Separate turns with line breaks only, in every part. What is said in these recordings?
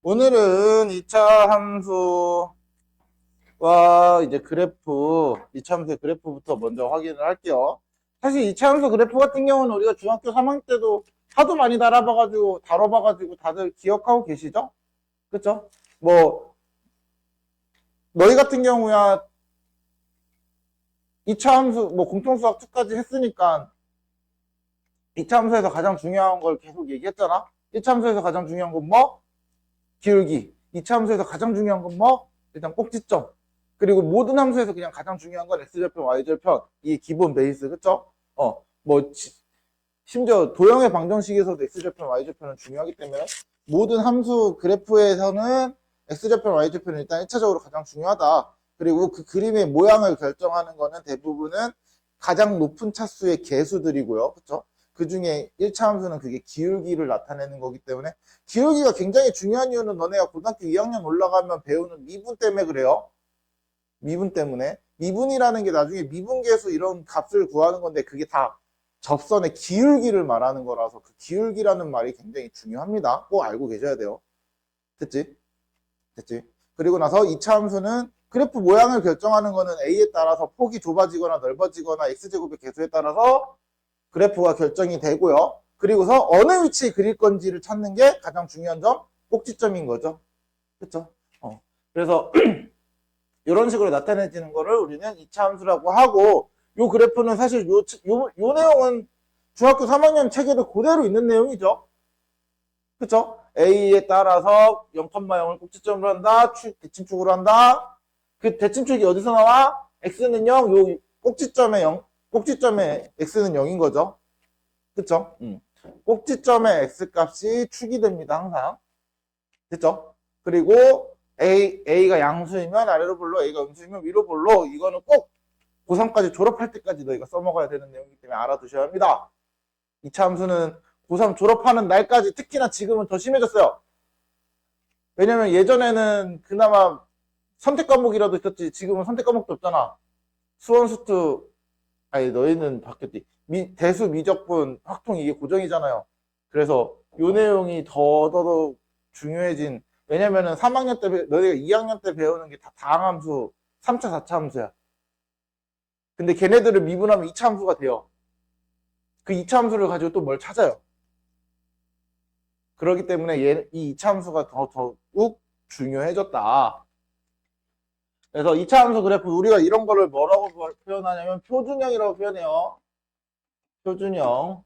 오늘은 2차 함수와 이제 그래프, 2차 함수의 그래프부터 먼저 확인을 할게요. 사실 2차 함수 그래프 같은 경우는 우리가 중학교 3학년 때도 하도 많이 다뤄봐가지고 다들 기억하고 계시죠? 그쵸? 뭐, 너희 같은 경우야 2차 함수, 뭐 공통수학 2까지 했으니까 2차 함수에서 가장 중요한 걸 계속 얘기했잖아? 1차 함수에서 가장 중요한 건 뭐? 기울기. 2차 함수에서 가장 중요한 건 뭐? 일단 꼭지점. 그리고 모든 함수에서 그냥 가장 중요한 건 x절편, y절편. 이게 기본 베이스, 그쵸? 뭐, 심지어 도형의 방정식에서도 x절편, y절편은 중요하기 때문에 모든 함수 그래프에서는 x절편, y절편은 일단 1차적으로 가장 중요하다. 그리고 그 그림의 모양을 결정하는 거는 대부분은 가장 높은 차수의 개수들이고요. 그쵸? 그 중에 1차 함수는 그게 기울기를 나타내는 거기 때문에 기울기가 굉장히 중요한 이유는 너네가 고등학교 2학년 올라가면 배우는 미분 때문에 그래요. 미분 때문에. 미분이라는 게 나중에 미분계수 이런 값을 구하는 건데 그게 다 접선의 기울기를 말하는 거라서 그 기울기라는 말이 굉장히 중요합니다. 꼭 알고 계셔야 돼요. 됐지? 됐지? 그리고 나서 2차 함수는 그래프 모양을 결정하는 거는 A에 따라서 폭이 좁아지거나 넓어지거나 X제곱의 개수에 따라서 그래프가 결정이 되고요. 그리고서 어느 위치에 그릴 건지를 찾는 게 가장 중요한 점, 꼭지점인 거죠. 그렇죠? 그래서 이런 식으로 나타내지는 거를 우리는 2차 함수라고 하고 요 그래프는 사실 요 내용은 중학교 3학년 책에도 그대로 있는 내용이죠. 그렇죠? A에 따라서 0,0을 꼭지점으로 한다. 대칭축으로 한다. 그 대칭축이 어디서 나와? X는 0, 요 꼭지점에 X는 0인 거죠. 그쵸? 꼭지점의 x값이 축이 됩니다, 항상. 됐죠? 그리고 A가 양수이면 아래로 볼로, A가 음수이면 위로 볼로, 이거는 꼭 고3까지 졸업할 때까지 너희가 써먹어야 되는 내용이기 때문에 알아두셔야 합니다. 2차 함수는 고3 졸업하는 날까지, 특히나 지금은 더 심해졌어요. 왜냐면 예전에는 그나마 선택 과목이라도 있었지, 지금은 선택 과목도 없잖아. 수원, 수투, 아니, 너희는 바뀌었지. 대수, 미적분, 확통 이게 고정이잖아요. 그래서 요 내용이 더더욱 중요해진, 왜냐면은 3학년 때, 너희가 2학년 때 배우는 게 다 다항함수, 3차, 4차 함수야. 근데 걔네들을 미분하면 2차 함수가 돼요. 그 2차 함수를 가지고 또 뭘 찾아요. 그렇기 때문에 이 2차 함수가 더욱 중요해졌다. 그래서 2차 함수 그래프 우리가 이런 거를 뭐라고 표현하냐면 표준형이라고 표현해요. 표준형.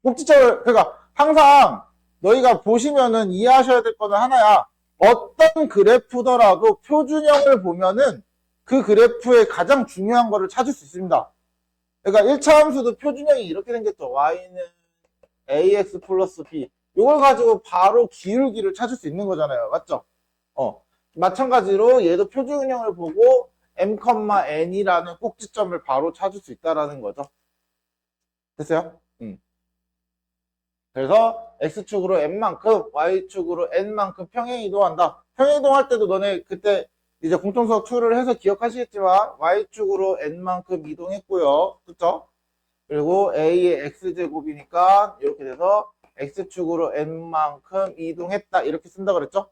꼭지점을, 그러니까 항상 너희가 보시면은 이해하셔야 될 거는 하나야. 어떤 그래프더라도 표준형을 보면은 그 그래프의 가장 중요한 거를 찾을 수 있습니다. 그러니까 1차 함수도 표준형이 이렇게 생겼죠. y는 ax 플러스 b. 이걸 가지고 바로 기울기를 찾을 수 있는 거잖아요. 맞죠? 마찬가지로 얘도 표준형을 보고 m,n이라는 꼭지점을 바로 찾을 수 있다라는 거죠. 됐어요? 그래서 x축으로 n만큼 y축으로 n만큼 평행이동한다. 평행이동할 때도 너네 그때 이제 공통수학 2를 해서 기억하시겠지만 y축으로 n만큼 이동했고요. 그쵸? 그리고 a의 x제곱이니까 이렇게 돼서 x축으로 n만큼 이동했다. 이렇게 쓴다 그랬죠?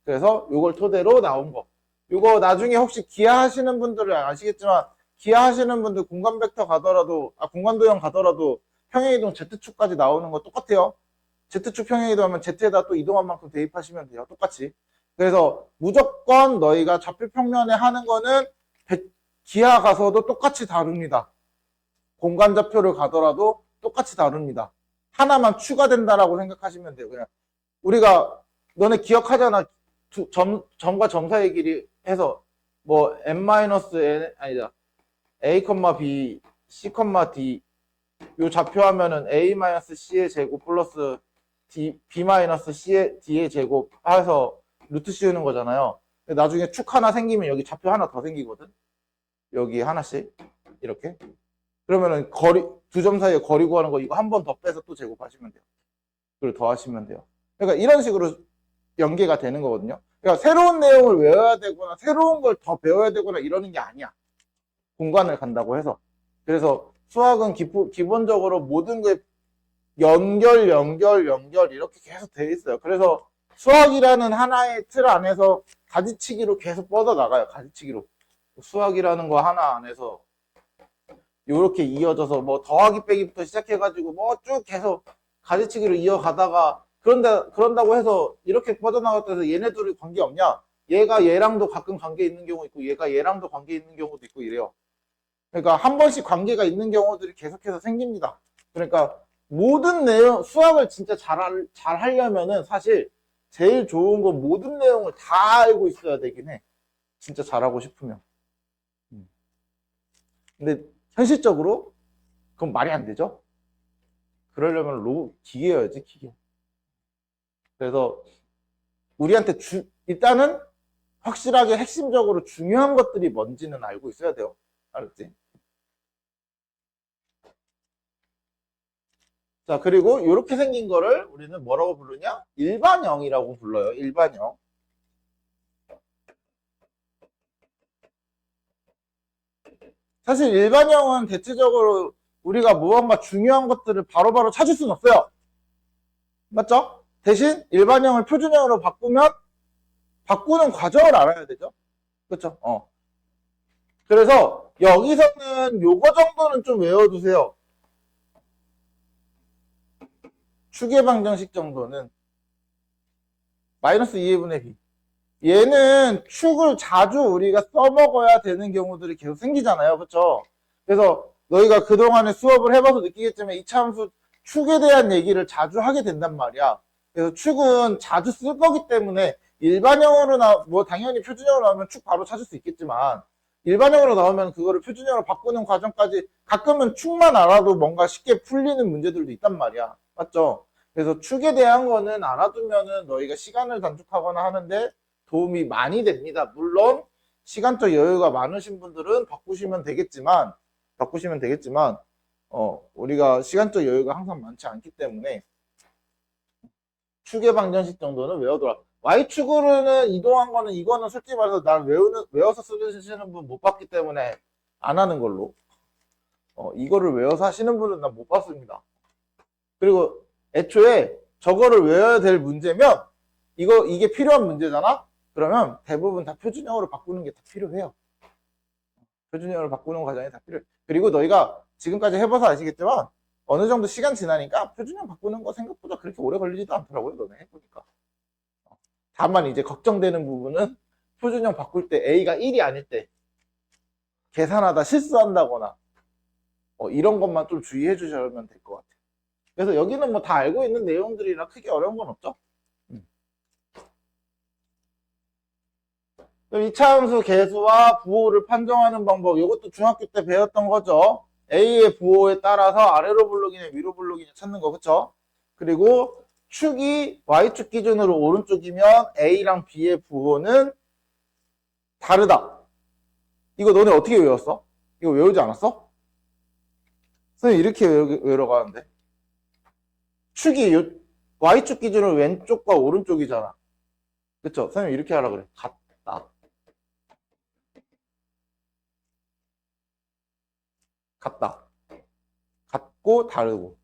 그래서 이걸 토대로 나온 거. 이거 나중에 혹시 기하하시는 분들은 아시겠지만 기하하시는 분들 공간 벡터 가더라도 공간 도형 가더라도 평행이동 Z축까지 나오는 거 똑같아요. Z축 평행이동하면 Z에다 또 이동한 만큼 대입하시면 돼요. 똑같이. 그래서 무조건 너희가 좌표 평면에 하는 거는 기하 가서도 똑같이 다룹니다. 공간 좌표를 가더라도 똑같이 다룹니다. 하나만 추가된다라고 생각하시면 돼요. 그냥 우리가 너네 기억하잖아. 점과 점 사이의 길이 해서 뭐 n-n 아니다. a, b, c, d 요 좌표하면은 a-c의 제곱 플러스 b-c의 d의 제곱 해서 루트 씌우는 거잖아요. 나중에 축 하나 생기면 여기 좌표 하나 더 생기거든. 여기 하나씩 이렇게. 그러면은 두 점 사이에 거리 구하는 거 이거 한 번 더 빼서 또 제곱하시면 돼요. 그리고 더 하시면 돼요. 그러니까 이런 식으로 연계가 되는 거거든요. 그러니까 새로운 내용을 외워야 되거나 새로운 걸 더 배워야 되거나 이러는 게 아니야. 공간을 간다고 해서. 그래서 수학은 기본적으로 모든 게 연결 이렇게 계속 돼 있어요. 그래서 수학이라는 하나의 틀 안에서 가지치기로 계속 뻗어나가요. 가지치기로. 수학이라는 거 하나 안에서 이렇게 이어져서 뭐 더하기 빼기부터 시작해가지고 뭐 쭉 계속 가지치기로 이어가다가 그런다고 해서 이렇게 뻗어나갔다 해서 얘네 둘이 관계 없냐? 얘가 얘랑도 가끔 관계 있는 경우 있고 얘가 얘랑도 관계 있는 경우도 있고 이래요. 그러니까 한 번씩 관계가 있는 경우들이 계속해서 생깁니다. 그러니까 모든 내용, 수학을 진짜 잘 하려면은 사실 제일 좋은 건 모든 내용을 다 알고 있어야 되긴 해. 진짜 잘하고 싶으면. 근데 현실적으로 그건 말이 안 되죠. 그러려면 기계여야지, 기계. 그래서 우리한테 일단은 확실하게 핵심적으로 중요한 것들이 뭔지는 알고 있어야 돼요. 알았지? 자, 그리고 이렇게 생긴 거를 우리는 뭐라고 부르냐? 일반형이라고 불러요. 일반형. 사실 일반형은 대체적으로 우리가 무언가 중요한 것들을 바로바로 찾을 수는 없어요. 맞죠? 대신 일반형을 표준형으로 바꾸는 과정을 알아야 되죠. 그렇죠? 그래서 여기서는 요거 정도는 좀 외워두세요. 축의 방정식 정도는 마이너스 2분의 b. 얘는 축을 자주 우리가 써먹어야 되는 경우들이 계속 생기잖아요. 그렇죠? 그래서 너희가 그동안에 수업을 해봐서 느끼겠지만 이차함수 축에 대한 얘기를 자주 하게 된단 말이야. 그래서 축은 자주 쓸 거기 때문에 일반형으로 뭐 당연히 표준형으로 나오면 축 바로 찾을 수 있겠지만 일반형으로 나오면 그거를 표준형으로 바꾸는 과정까지 가끔은 축만 알아도 뭔가 쉽게 풀리는 문제들도 있단 말이야. 맞죠? 그래서 축에 대한 거는 알아두면은 너희가 시간을 단축하거나 하는데 도움이 많이 됩니다. 물론 시간적 여유가 많으신 분들은 바꾸시면 되겠지만 우리가 시간적 여유가 항상 많지 않기 때문에 축의 방정식 정도는 외워둬라. Y축으로는 이동한 거는 이거는 솔직히 말해서 난 외워서 쓰시는 분 못 봤기 때문에 안 하는 걸로. 이거를 외워서 하시는 분은 난 못 봤습니다. 그리고 애초에 저거를 외워야 될 문제면 이게 필요한 문제잖아? 그러면 대부분 다 표준형으로 바꾸는 게 다 필요해요. 표준형으로 바꾸는 과정이 다 필요해. 그리고 너희가 지금까지 해봐서 아시겠지만 어느 정도 시간 지나니까 표준형 바꾸는 거 생각보다 그렇게 오래 걸리지도 않더라고요. 너네 해보니까. 다만 이제 걱정되는 부분은 표준형 바꿀 때 A가 1이 아닐 때 계산하다 실수한다거나 이런 것만 좀 주의해 주시면 될 것 같아요. 그래서 여기는 뭐 다 알고 있는 내용들이라 크게 어려운 건 없죠. 이차함수 계수와 부호를 판정하는 방법, 이것도 중학교 때 배웠던 거죠. A의 부호에 따라서 아래로 블록이냐 위로 블록이냐 찾는 거, 그쵸? 그리고 축이 Y축 기준으로 오른쪽이면 A랑 B의 부호는 다르다. 이거 너네 어떻게 외웠어? 이거 외우지 않았어? 선생님 이렇게 외우러가는데 축이 Y축 기준으로 왼쪽과 오른쪽이잖아. 그쵸? 선생님 이렇게 하라 그래. 같다. 같다. 같고 다르고.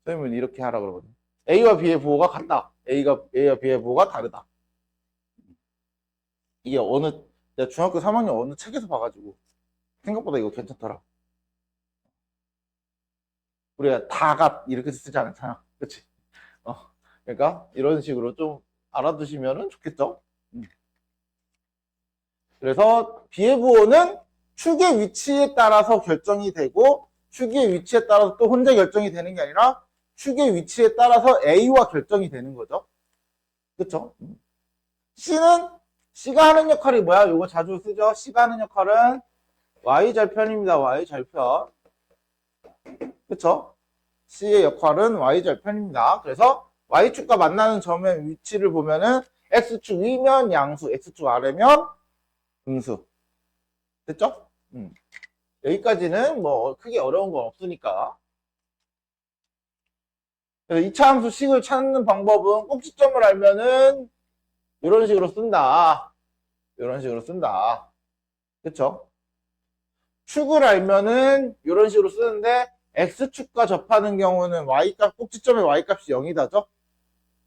선생님은 이렇게 하라 그러거든요. A와 B의 부호가 같다. A와 B의 부호가 다르다. 이게 내가 중학교 3학년 어느 책에서 봐가지고 생각보다 이거 괜찮더라. 우리가 다같 이렇게 쓰지 않잖아. 그치? 그러니까 이런 식으로 좀 알아두시면 좋겠죠? 그래서 B의 부호는 축의 위치에 따라서 결정이 되고 축의 위치에 따라서 또 혼자 결정이 되는 게 아니라 축의 위치에 따라서 A와 결정이 되는 거죠. 그쵸? C가 하는 역할이 뭐야? 이거 자주 쓰죠? C가 하는 역할은 Y절편입니다. Y절편. 그쵸? C의 역할은 Y절편입니다. 그래서 Y축과 만나는 점의 위치를 보면은 X축 위면 양수, X축 아래면 음수. 됐죠? 여기까지는 뭐 크게 어려운 건 없으니까. 그래서 이차함수 식을 찾는 방법은 꼭지점을 알면은 이런 식으로 쓴다. 이런 식으로 쓴다. 그쵸? 축을 알면은 이런 식으로 쓰는데 X축과 접하는 경우는 Y값, 꼭지점의 Y값이 0이다죠?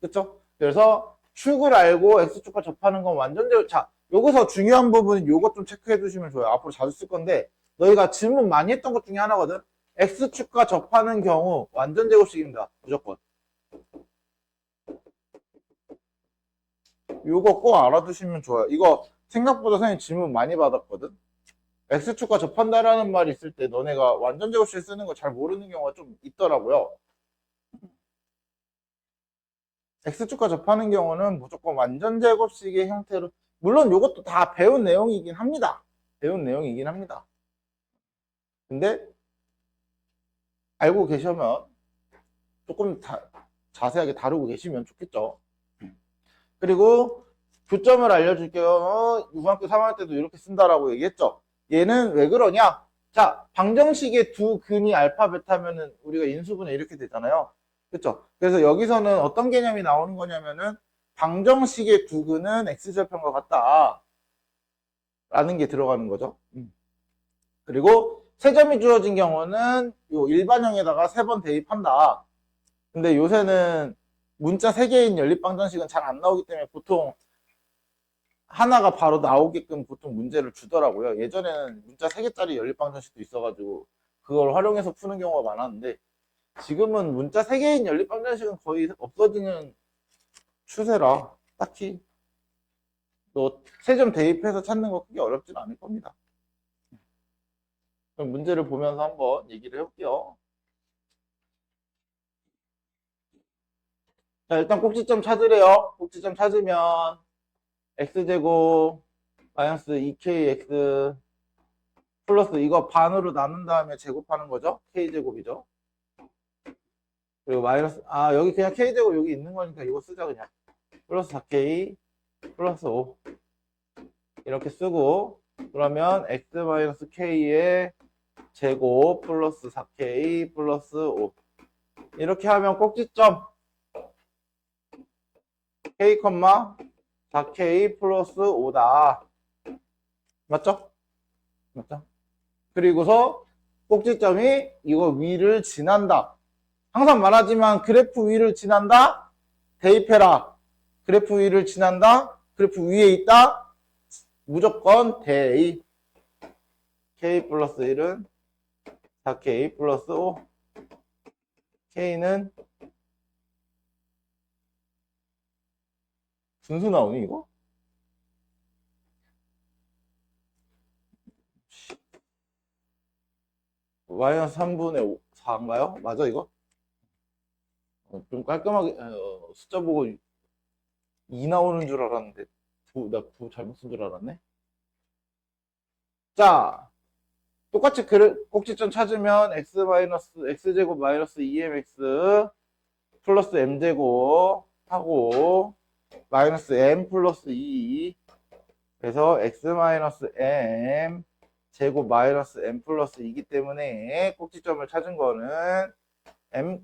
그쵸? 그래서 축을 알고 x축과 접하는 건 완전 제곱. 자, 여기서 중요한 부분은 요것 좀 체크해 두시면 좋아요. 앞으로 자주 쓸 건데 너희가 질문 많이 했던 것 중에 하나거든. x축과 접하는 경우 완전 제곱식입니다. 무조건. 요거 꼭 알아두시면 좋아요. 이거 생각보다 선생님 질문 많이 받았거든. x축과 접한다라는 말이 있을 때 너네가 완전 제곱식 쓰는 거 잘 모르는 경우가 좀 있더라고요. x축과 접하는 경우는 무조건 완전 제곱식의 형태로, 물론 이것도 다 배운 내용이긴 합니다. 배운 내용이긴 합니다. 근데 알고 계시면 조금 자세하게 다루고 계시면 좋겠죠. 그리고 교점을 알려줄게요. 중학교 3학년 때도 이렇게 쓴다라고 얘기했죠. 얘는 왜 그러냐? 자, 방정식의 두 근이 알파 베타면은 우리가 인수분해 이렇게 되잖아요. 그렇죠? 그래서 여기서는 어떤 개념이 나오는 거냐면은 방정식의 두 근은 x절편과 같다 라는 게 들어가는 거죠. 그리고 세 점이 주어진 경우는 요 일반형에다가 3번 대입한다. 근데 요새는 문자 3개인 연립방정식은 잘 안 나오기 때문에 보통 하나가 바로 나오게끔 보통 문제를 주더라고요. 예전에는 문자 3개짜리 연립방정식도 있어가지고 그걸 활용해서 푸는 경우가 많았는데 지금은 문자 3개인 연립방정식은 거의 없어지는 추세라 딱히 또 3점 대입해서 찾는 거 크게 어렵진 않을 겁니다. 그럼 문제를 보면서 한번 얘기를 해볼게요. 자, 일단 꼭지점 찾으래요. 꼭지점 찾으면 x제곱 마이너스 2kx 플러스 이거 반으로 나눈 다음에 제곱하는 거죠. k제곱이죠. 그리고 마이너스, 여기 그냥 k제곱 여기 있는 거니까 이거 쓰자 그냥. 플러스 4k 플러스 5 이렇게 쓰고, 그러면 x 마이너스 k의 제곱 플러스 4k 플러스 5 이렇게 하면 꼭지점 k, 4k 플러스 5다. 맞죠? 맞죠? 그리고서 꼭지점이 이거 위를 지난다. 항상 말하지만 그래프 위를 지난다. 대입해라. 그래프 위를 지난다. 그래프 위에 있다. 무조건 대입. k 플러스 1은 4k 플러스 5. k는 분수 나오니 이거? 마이너스 3분의 4인가요? 맞아 이거? 좀 깔끔하게 숫자 보고 2 나오는 줄 알았는데 나 9 잘못 쓴 줄 알았네. 자, 똑같이 꼭지점 찾으면 x제곱 마이너스 2mx 플러스 m제곱 하고 마이너스 m 플러스 2 그래서 x 마이너스 m 제곱 마이너스 m 플러스 2이기 때문에 꼭지점을 찾은 거는 m,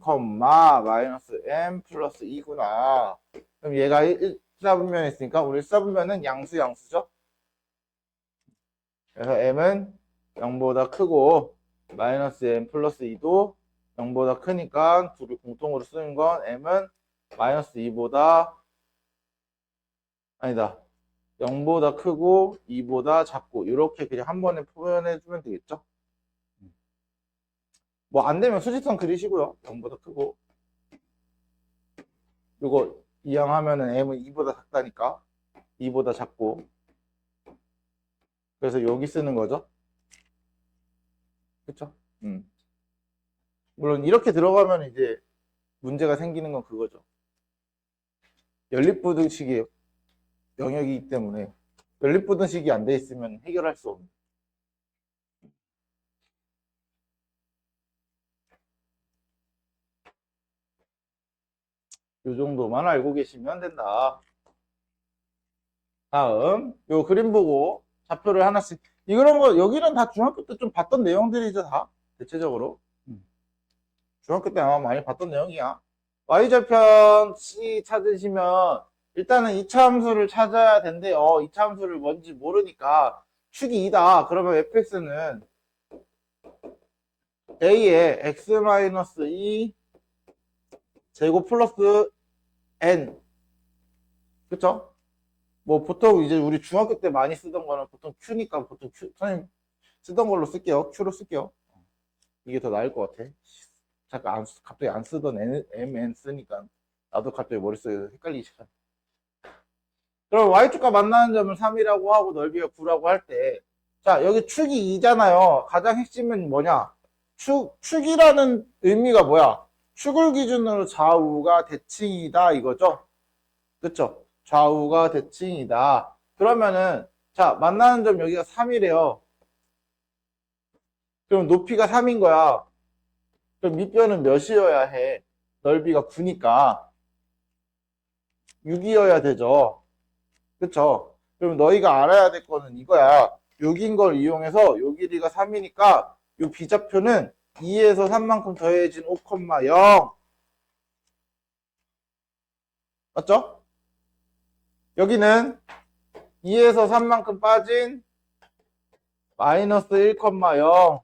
마이너스 m 플러스 2구나. 그럼 얘가 1사분면에 있으니까 우리 1사분면은 양수죠. 그래서 m은 0보다 크고 마이너스 m 플러스 2도 0보다 크니까 둘을 공통으로 쓰는 건 m은 마이너스 2보다 아니다 0보다 크고 2보다 작고 이렇게 그냥 한 번에 표현해 주면 되겠죠. 뭐 안 되면 수직선 그리시고요. 0보다 크고 이거 이항하면은 m은 2보다 작다니까 2보다 작고 그래서 여기 쓰는 거죠. 그쵸? 물론 이렇게 들어가면 이제 문제가 생기는 건 그거죠. 연립부등식의 영역이기 때문에 연립부등식이 안 돼 있으면 해결할 수 없는. 요 정도만 알고 계시면 된다. 다음 요 그림 보고 좌표를 하나씩 이런 거 여기는 다 중학교 때 좀 봤던 내용들이죠. 다 대체적으로 중학교 때 아마 많이 봤던 내용이야. y절편 C 찾으시면 일단은 2차 함수를 찾아야 된대요. 2차 함수를 뭔지 모르니까 축이 2다. 그러면 fx는 a의 x-2 제곱 플러스 n. 그쵸? 뭐 보통 이제 우리 중학교 때 많이 쓰던 거는 보통 q니까 보통 q, 선생님 쓰던 걸로 쓸게요. q로 쓸게요. 이게 더 나을 것 같아. 잠깐 갑자기 안 쓰던 mn 쓰니까 나도 갑자기 머릿속에 헷갈리기 시작해. 그럼 y축과 만나는 점을 3이라고 하고 넓이가 9라고 할 때, 자, 여기 축이 2잖아요. 가장 핵심은 뭐냐? 축이라는 의미가 뭐야? 축을 기준으로 좌우가 대칭이다 이거죠? 그쵸? 좌우가 대칭이다. 그러면은, 자, 만나는 점 여기가 3이래요. 그럼 높이가 3인 거야. 그럼 밑변은 몇이어야 해? 넓이가 9니까 6이어야 되죠. 그쵸? 그럼 너희가 알아야 될 거는 이거야. 6인 걸 이용해서 요 길이가 3이니까 요 비좌표는 2에서 3만큼 더해진 5,0. 맞죠? 여기는 2에서 3만큼 빠진 마이너스 1,0.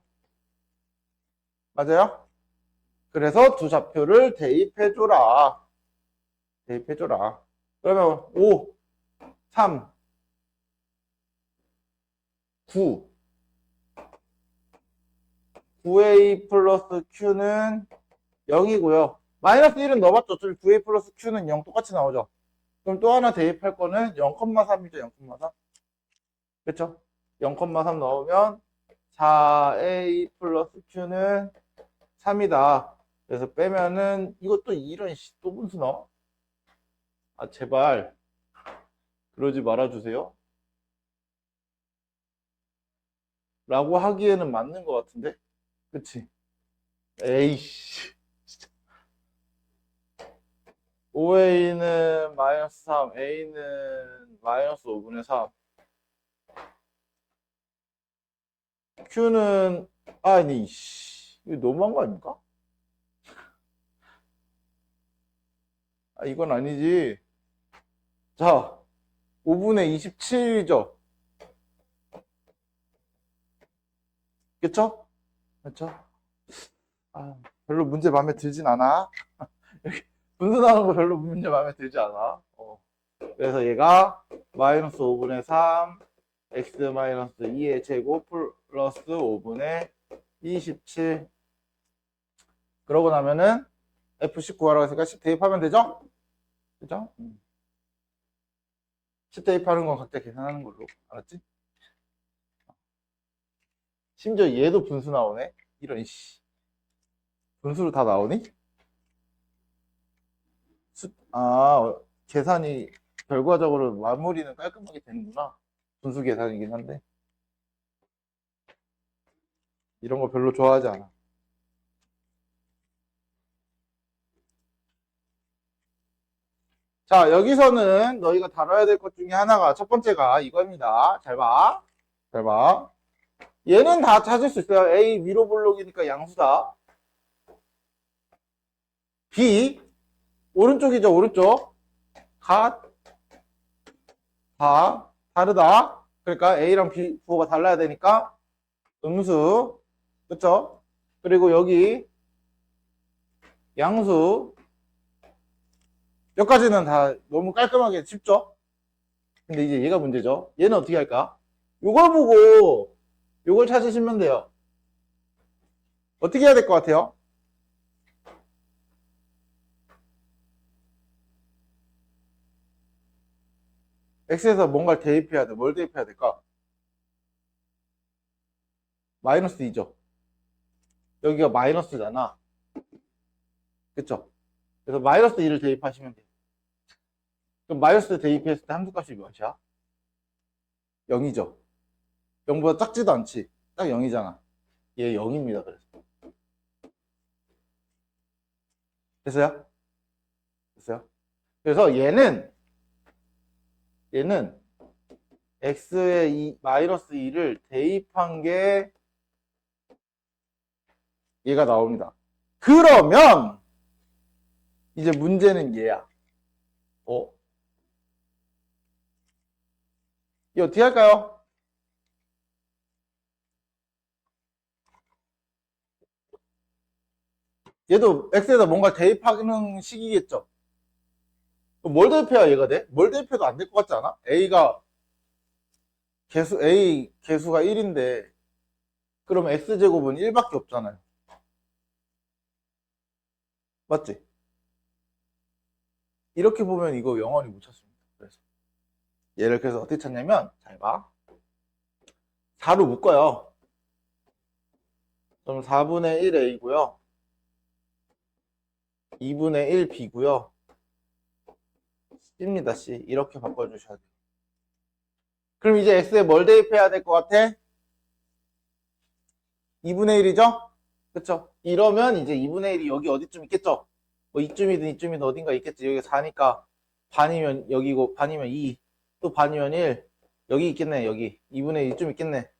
맞아요? 그래서 두 좌표를 대입해줘라. 대입해줘라. 그러면 5, 3, 9. 9a 플러스 q는 0이고요. 마이너스 1은 넣어봤죠? 9a 플러스 q는 0 똑같이 나오죠? 그럼 또 하나 대입할 거는 0,3이죠? 0,3. 그쵸? 0,3 넣으면 4a 플러스 q는 3이다. 그래서 빼면은 이것도 이런 또 분수 넣어? 아 제발 그러지 말아주세요. 라고 하기에는 맞는 것 같은데? 그치? 에이씨. 5a는 마이너스 3, a는 마이너스 5분의 3. q는, 아니, 이거 너무한 거 아닙니까? 아, 이건 아니지. 자, 5분의 27이죠? 그쵸? 그쵸? 아, 별로 문제 마음에 들진 않아. 이렇게 분수 나오는 거 별로 문제 마음에 들지 않아. 그래서 얘가 마이너스 5분의 3, x 마이너스 2의 제곱 플러스 5분의 27. 그러고 나면은 F10 구하라고 했으니까 10 대입하면 되죠? 그죠? 10 대입하는 건 각자 계산하는 걸로. 알았지? 심지어 얘도 분수 나오네? 이런, 씨. 분수로 다 나오니? 계산이 결과적으로 마무리는 깔끔하게 되는구나. 분수 계산이긴 한데. 이런 거 별로 좋아하지 않아. 자, 여기서는 너희가 다뤄야 될 것 중에 하나가, 첫 번째가 이겁니다. 잘 봐. 잘 봐. 얘는 다 찾을 수 있어요. A 위로 블록이니까 양수다. B 오른쪽이죠. 오른쪽. 다 다르다. 그러니까 A랑 B 부호가 달라야 되니까 음수. 그쵸? 그리고 여기 양수. 여기까지는 다 너무 깔끔하게 쉽죠? 근데 이제 얘가 문제죠. 얘는 어떻게 할까? 요걸 보고 요걸 찾으시면 돼요. 어떻게 해야 될 것 같아요? X에서 뭔가를 대입해야 돼. 뭘 대입해야 될까? 마이너스 2죠. 여기가 마이너스잖아. 그쵸? 그래서 마이너스 2를 대입하시면 돼요. 그럼 마이너스 대입했을 때 함수값이 몇이야? 0이죠. 0보다 작지도 않지. 딱 0이잖아. 얘 0입니다. 그래서. 됐어요? 됐어요? 그래서 얘는 x에 마이너스 2를 대입한 게 얘가 나옵니다. 그러면 이제 문제는 얘야. 이 어떻게 할까요? 얘도 x에다 뭔가 대입하는 식이겠죠. 뭘 대입해야 얘가 돼? 뭘 대입해도 안 될 것 같지 않아? A 개수가 1인데, 그럼 X제곱은 1밖에 없잖아요. 맞지? 이렇게 보면 이거 영원히 못 찾습니다. 그래서. 얘를 그래서 어떻게 찾냐면, 잘 봐. 4로 묶어요. 그럼 4분의 1 A고요. 2분의 1 B고요. C입니다, C. 이렇게 바꿔주셔야 돼요. 그럼 이제 X에 뭘 대입해야 될 것 같아? 2분의 1이죠? 그쵸? 이러면 이제 2분의 1이 여기 어디쯤 있겠죠? 뭐 이쯤이든 어딘가 있겠지. 여기 4니까 반이면 여기고 반이면 2, 또 반이면 1. 여기 있겠네, 여기. 2분의 1 이쯤 있겠네.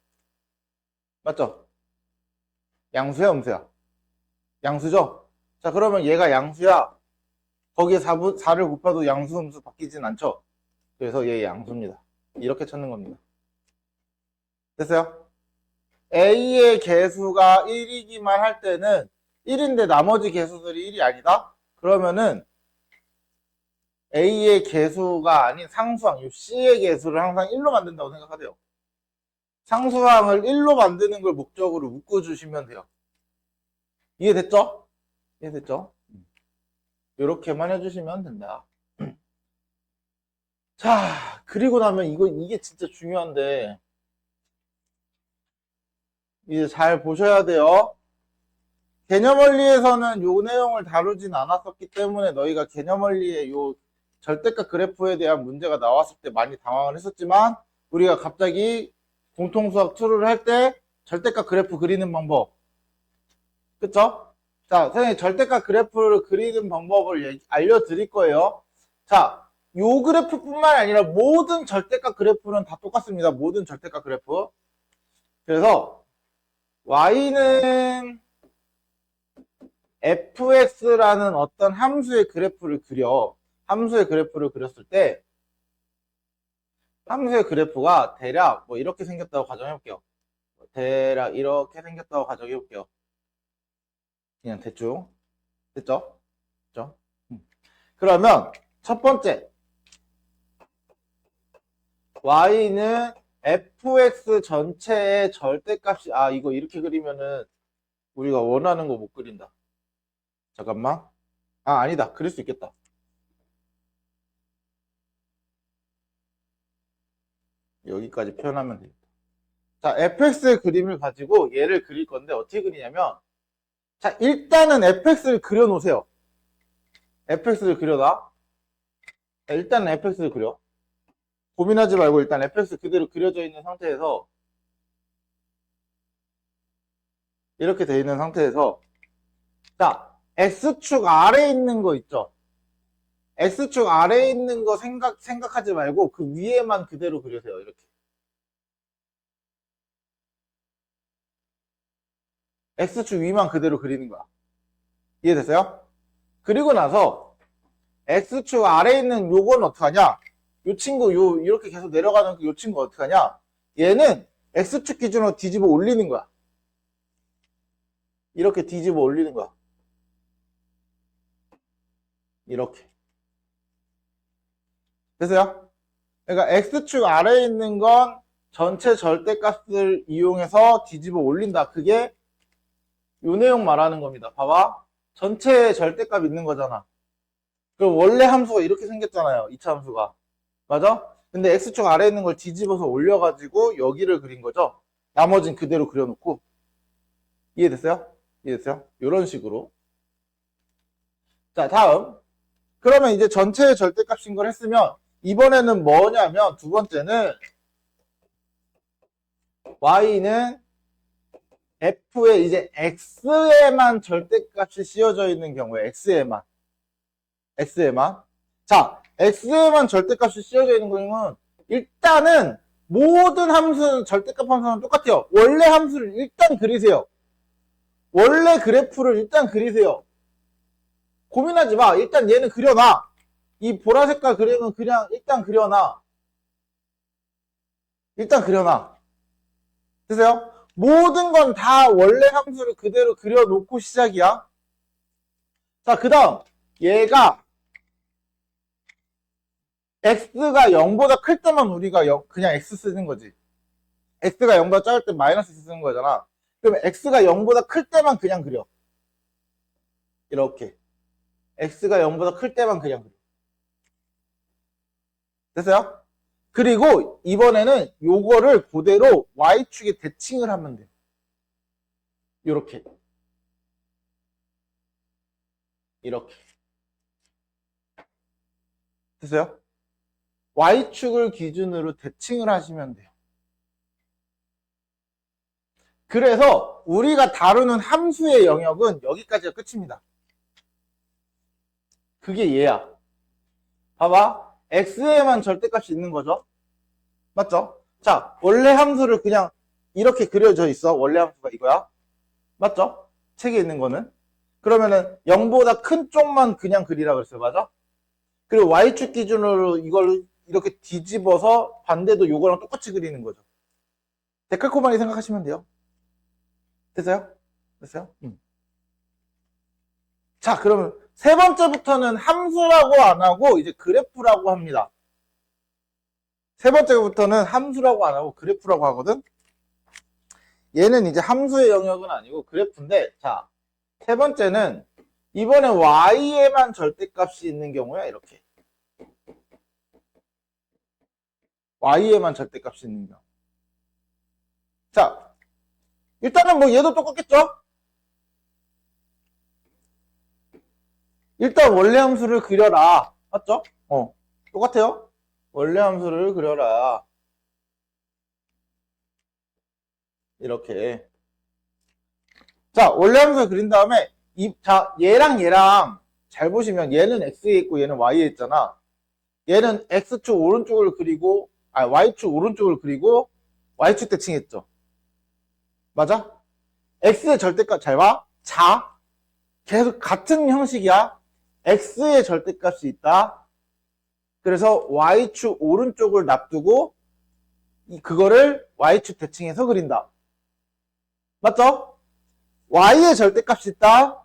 맞죠? 양수야, 음수야? 양수죠? 자, 그러면 얘가 양수야. 거기에 4를 곱해도 양수, 음수 바뀌진 않죠? 그래서 얘 양수입니다. 이렇게 찾는 겁니다. 됐어요? A의 개수가 1이기만 할 때는 1인데 나머지 개수들이 1이 아니다? 그러면은 A의 개수가 아닌 상수항, C의 개수를 항상 1로 만든다고 생각하세요. 상수항을 1로 만드는 걸 목적으로 묶어주시면 돼요. 이해됐죠? 이해됐죠? 이렇게만 해주시면 된다. 자, 그리고 나면 이게 진짜 중요한데, 이제 잘 보셔야 돼요. 개념원리에서는 요 내용을 다루진 않았었기 때문에 너희가 개념원리의 요 절대값 그래프에 대한 문제가 나왔을 때 많이 당황을 했었지만, 우리가 갑자기 공통수학 2를 할 때 절대값 그래프 그리는 방법, 그쵸? 자, 선생님 절대값 그래프를 그리는 방법을 알려드릴 거예요. 자, 요 그래프뿐만 아니라 모든 절대값 그래프는 다 똑같습니다. 모든 절대값 그래프. 그래서 y는 fx라는 어떤 함수의 그래프를 그려. 함수의 그래프를 그렸을 때 함수의 그래프가 대략 뭐 이렇게 생겼다고 가정해볼게요. 대략 이렇게 생겼다고 가정해볼게요. 그냥 대충. 됐죠? 됐죠? 그러면 첫 번째 y는 fx 전체의 절대값이, 이거 이렇게 그리면은 우리가 원하는 거 못 그린다. 잠깐만. 아니다. 그릴 수 있겠다. 여기까지 표현하면 되겠다. 자, fx의 그림을 가지고 얘를 그릴 건데 어떻게 그리냐면, 자, 일단은 fx를 그려 놓으세요. fx를 그려놔. 자, 일단은 fx를 그려. 고민하지 말고 일단 fx 그대로 그려져 있는 상태에서, 이렇게 돼 있는 상태에서, 자, x축 아래에 있는 거 있죠? x축 아래에 있는 거 생각하지 말고 그 위에만 그대로 그리세요. 이렇게. x축 위만 그대로 그리는 거야. 이해됐어요? 그리고 나서 x축 아래에 있는 요건 어떡하냐? 요 친구, 이렇게 계속 내려가는 요 친구 어떡하냐? 얘는 x축 기준으로 뒤집어 올리는 거야. 이렇게 뒤집어 올리는 거야. 이렇게. 됐어요? 그러니까 x축 아래에 있는 건 전체 절대값을 이용해서 뒤집어 올린다. 그게 요 내용 말하는 겁니다. 봐봐. 전체 절대값 있는 거잖아. 그럼 원래 함수가 이렇게 생겼잖아요. 2차 함수가. 맞아? 근데 x축 아래에 있는 걸 뒤집어서 올려가지고 여기를 그린 거죠. 나머진 그대로 그려놓고. 이해됐어요? 이해됐어요? 이런 식으로. 자, 다음. 그러면 이제 전체의 절대값인 걸 했으면 이번에는 뭐냐면 두 번째는 y는 f에 이제 x에만 절대값이 씌워져 있는 경우에 x에만. 자, x에만 절대값이 씌워져 있는 경우는 일단은 모든 함수는 절대값 함수는 똑같아요. 원래 함수를 일단 그리세요. 원래 그래프를 일단 그리세요. 고민하지 마. 일단 얘는 그려놔. 이 보라색깔 그림은 그냥 일단 그려놔. 일단 그려놔. 됐어요? 모든 건 다 원래 함수를 그대로 그려놓고 시작이야. 자, 그 다음 얘가 x가 0보다 클 때만 우리가 그냥 x 쓰는 거지. x가 0보다 작을 때 마이너스 x 쓰는 거잖아. 그러면 x가 0보다 클 때만 그냥 그려. 이렇게. x가 0보다 클 때만 그냥 그려. 됐어요? 그리고 이번에는 요거를 그대로 y축에 대칭을 하면 돼. 요렇게. 이렇게. 됐어요? y축을 기준으로 대칭을 하시면 돼요. 그래서 우리가 다루는 함수의 영역은 여기까지가 끝입니다. 그게 얘야. 봐봐. x에만 절대값이 있는 거죠. 맞죠? 자, 원래 함수를 그냥 이렇게 그려져 있어. 원래 함수가 이거야. 맞죠? 책에 있는 거는. 그러면은 0보다 큰 쪽만 그냥 그리라 그랬어요. 맞아? 그리고 y축 기준으로 이걸 이렇게 뒤집어서 반대도 요거랑 똑같이 그리는 거죠. 데칼코마니 생각하시면 돼요. 됐어요? 됐어요? 자, 그러면 세 번째부터는 함수라고 안 하고 이제 그래프라고 합니다. 세 번째부터는 함수라고 안 하고 그래프라고 하거든. 얘는 이제 함수의 영역은 아니고 그래프인데, 자, 세 번째는 이번에 y에만 절대값이 있는 경우야. 이렇게 y에만 절대값이 있는 경우. 자, 일단은 뭐 얘도 똑같겠죠? 일단 원래 함수를 그려라. 맞죠? 똑같아요. 원래 함수를 그려라. 이렇게. 자, 원래 함수를 그린 다음에 자, 얘랑 잘 보시면 얘는 x에 있고 얘는 y에 있잖아. 얘는 x축 오른쪽을 그리고 y축 오른쪽을 그리고 y축 대칭했죠. 맞아? x의 절대값 잘 봐. 자, 계속 같은 형식이야. x의 절대값이 있다. 그래서 y축 오른쪽을 놔두고 그거를 y축 대칭해서 그린다. 맞죠? y의 절대값이 있다.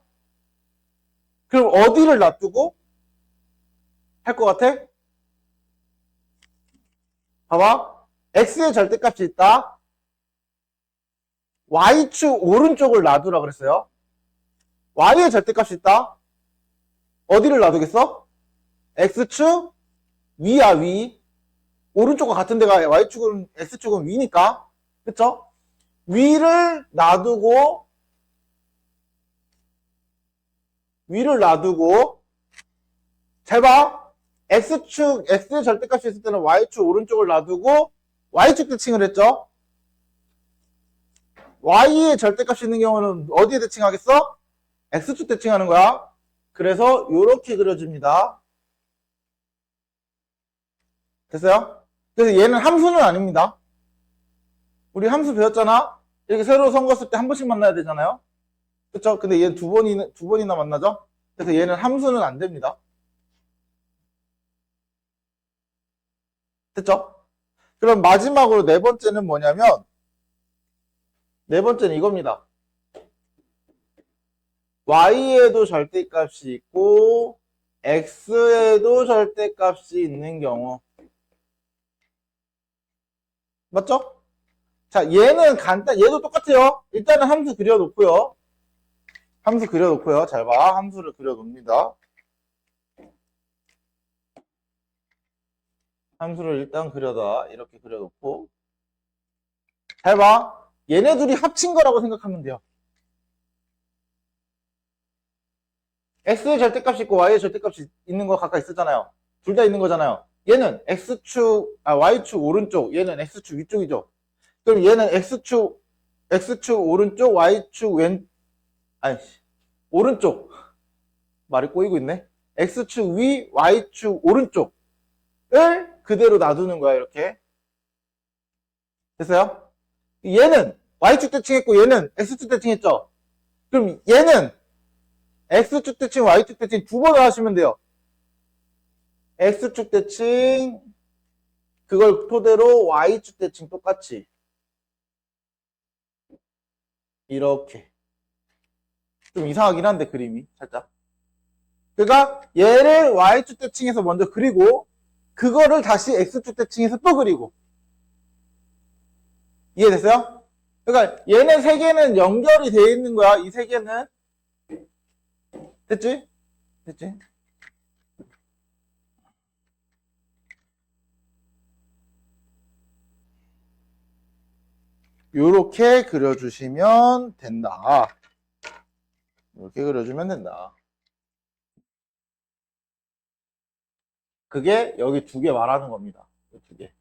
그럼 어디를 놔두고 할 것 같아? 봐봐. x의 절대값이 있다. y축 오른쪽을 놔두라 그랬어요. y의 절대값이 있다. 어디를 놔두겠어? x축 위야, 위. 오른쪽과 같은 데가 y축은 x축은 위니까. 그쵸? 위를 놔두고 잘 봐. x축 x의 절대값이 있을 때는 y축 오른쪽을 놔두고 y축 대칭을 했죠. y의 절대값이 있는 경우는 어디에 대칭하겠어? x축 대칭하는 거야. 그래서 이렇게 그려줍니다. 됐어요? 그래서 얘는 함수는 아닙니다. 우리 함수 배웠잖아. 이렇게 새로 선거했을 때 한 번씩 만나야 되잖아요. 그쵸? 근데 얘는 두 번이나 만나죠? 그래서 얘는 함수는 안 됩니다. 됐죠? 그럼 마지막으로 네 번째는 뭐냐면, 네 번째는 이겁니다. y에도 절대값이 있고 x에도 절대값이 있는 경우. 맞죠? 자, 얘는 얘도 똑같아요. 일단은 함수 그려놓고요. 잘 봐. 함수를 그려놓습니다. 함수를 일단 그려다. 이렇게 그려놓고. 잘 봐. 얘네 둘이 합친 거라고 생각하면 돼요. x의 절대값이 있고 y의 절대값이 있는 거 각각 있었잖아요. 둘 다 있는 거잖아요. 얘는 y축 오른쪽, 얘는 x축 위쪽이죠. 그럼 얘는 x축 오른쪽, y축 오른쪽. 말이 꼬이고 있네. x축 위, y축 오른쪽을 그대로 놔두는 거야, 이렇게. 됐어요? 얘는 y축 대칭했고 얘는 x축 대칭했죠. 그럼 얘는 x축 대칭, y축 대칭 두 번을 하시면 돼요. x축 대칭, 그걸 토대로 y축 대칭 똑같이. 이렇게. 좀 이상하긴 한데, 그림이. 살짝. 그러니까 얘를 y축 대칭해서 먼저 그리고 그거를 다시 X축 대칭해서 또 그리고. 이해됐어요? 그러니까 얘네 세 개는 연결이 되어 있는 거야. 이 세 개는. 됐지? 됐지? 요렇게 그려주시면 된다. 이렇게 그려주면 된다. 그게 여기 두 개 말하는 겁니다. 두 개.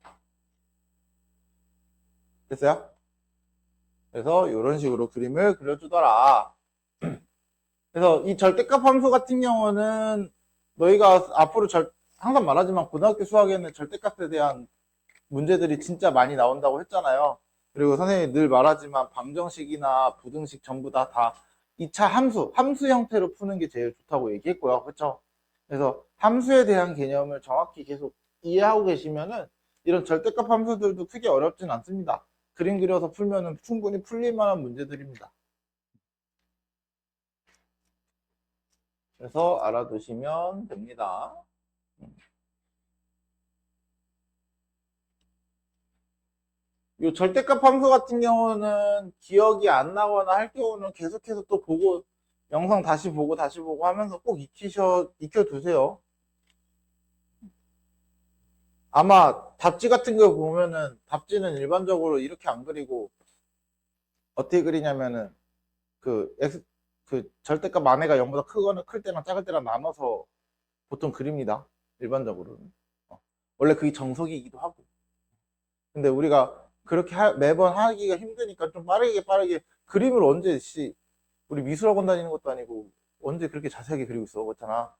됐어요? 그래서 이런 식으로 그림을 그려주더라. 그래서 이 절대값 함수 같은 경우는 너희가 앞으로 항상 말하지만 고등학교 수학에는 절대값에 대한 문제들이 진짜 많이 나온다고 했잖아요. 그리고 선생님이 늘 말하지만 방정식이나 부등식 전부 다 2차 함수 형태로 푸는 게 제일 좋다고 얘기했고요. 그렇죠? 그래서 함수에 대한 개념을 정확히 계속 이해하고 계시면은 이런 절대값 함수들도 크게 어렵진 않습니다. 그림 그려서 풀면은 충분히 풀릴 만한 문제들입니다. 그래서 알아두시면 됩니다. 이 절대값 함수 같은 경우는 기억이 안 나거나 할 경우는 계속해서 또 보고 영상 다시 보고 하면서 꼭 익혀두세요. 아마 답지 같은 거 보면은 답지는 일반적으로 이렇게 안 그리고 어떻게 그리냐면은 그 절대값 안에가 0보다 크거나 클 때랑 작을 때랑 나눠서 보통 그립니다. 일반적으로는. 원래 그게 정석이기도 하고. 근데 우리가 그렇게 매번 하기가 힘드니까 좀 빠르게 그림을 언제 우리 미술학원 다니는 것도 아니고 언제 그렇게 자세하게 그리고 있어. 그렇잖아.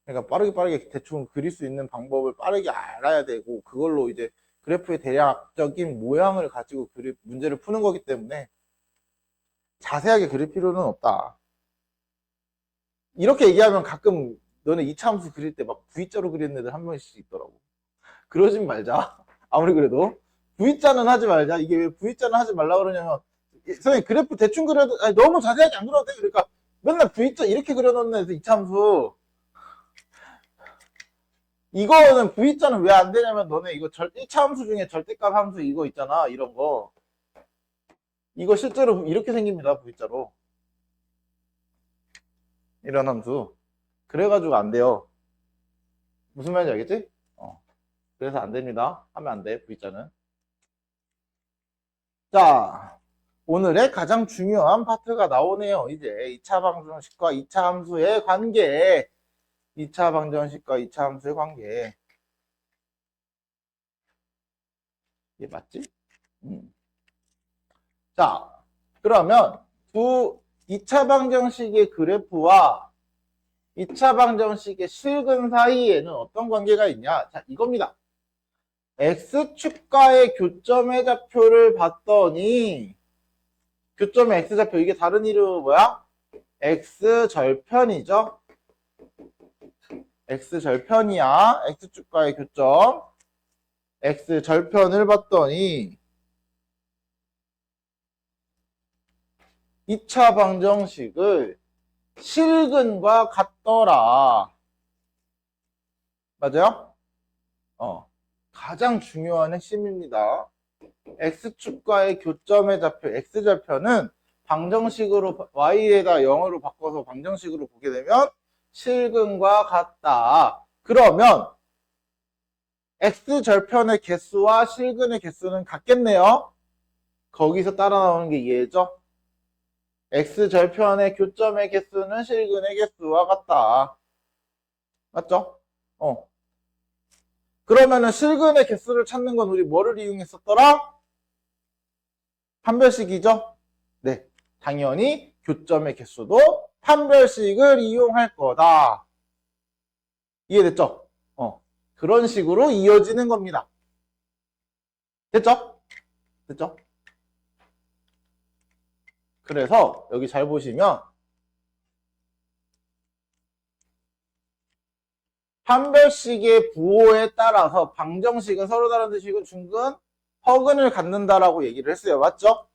그러니까 빠르게 대충 그릴 수 있는 방법을 빠르게 알아야 되고 그걸로 이제 그래프의 대략적인 모양을 가지고 문제를 푸는 거기 때문에 자세하게 그릴 필요는 없다. 이렇게 얘기하면 가끔 너네 이차함수 그릴 때 막 V자로 그리는 애들 한 명씩 있더라고. 그러진 말자. 아무리 그래도 V자는 하지 말자. 이게 왜 V자는 하지 말라 그러냐면 선생님 그래프 대충 그려도 너무 자세하게 안 그려도 돼. 그러니까 맨날 V자 이렇게 그려놓는 애들 이차함수 이거는 V자는 왜 안 되냐면 너네 이거 1차 함수 중에 절대값 함수 이거 있잖아. 이런 거 이거 실제로 이렇게 생깁니다. V자로 이런 함수 그래가지고 안 돼요. 무슨 말인지 알겠지? 그래서 안 됩니다. 하면 안 돼. V자는. 자, 오늘의 가장 중요한 파트가 나오네요. 이제 2차 방정식과 2차 함수의 관계. 2차 방정식과 2차 함수의 관계. 이게 맞지? 자, 그러면 2차 방정식의 그래프와 2차 방정식의 실근 사이에는 어떤 관계가 있냐? 자, 이겁니다. X축과의 교점의 좌표를 봤더니 교점의 X좌표 이게 다른 이름 뭐야? X절편이죠. X절편이야. X축과의 교점 X절편을 봤더니 2차 방정식을 실근과 같더라. 맞아요? 가장 중요한 핵심입니다. X축과의 교점의 좌표 X절편은 방정식으로 Y에다 0으로 바꿔서 방정식으로 보게 되면 실근과 같다. 그러면 X절편의 개수와 실근의 개수는 같겠네요. 거기서 따라 나오는 게 얘죠. X절편의 교점의 개수는 실근의 개수와 같다. 맞죠? 그러면은 실근의 개수를 찾는 건 우리 뭐를 이용했었더라? 판별식이죠? 네. 당연히 교점의 개수도 판별식을 이용할 거다. 이해됐죠? 그런 식으로 이어지는 겁니다. 됐죠? 됐죠? 그래서 여기 잘 보시면 판별식의 부호에 따라서 방정식은 서로 다른 뜻이고 중근, 허근을 갖는다라고 얘기를 했어요. 맞죠?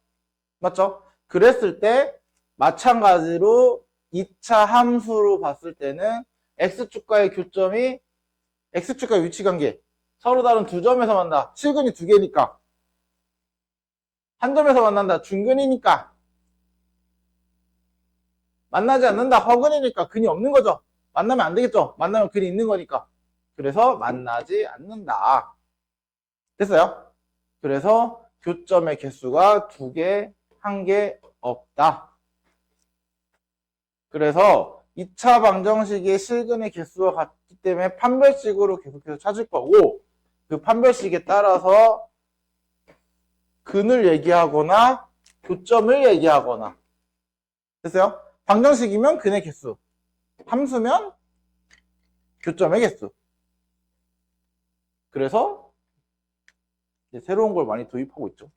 맞죠? 그랬을 때 마찬가지로 2차 함수로 봤을 때는 X축과의 교점이 X축과 위치관계. 서로 다른 두 점에서 만나. 실근이 두 개니까. 한 점에서 만난다. 중근이니까. 만나지 않는다. 허근이니까. 근이 없는 거죠. 만나면 안 되겠죠. 만나면 근이 있는 거니까. 그래서 만나지 않는다. 됐어요? 그래서 교점의 개수가 2개, 1개 없다. 그래서 2차 방정식의 실근의 개수와 같기 때문에 판별식으로 계속해서 찾을 거고, 그 판별식에 따라서 근을 얘기하거나 교점을 얘기하거나. 됐어요? 방정식이면 근의 개수, 함수면 교점의 개수. 그래서 이제 새로운 걸 많이 도입하고 있죠.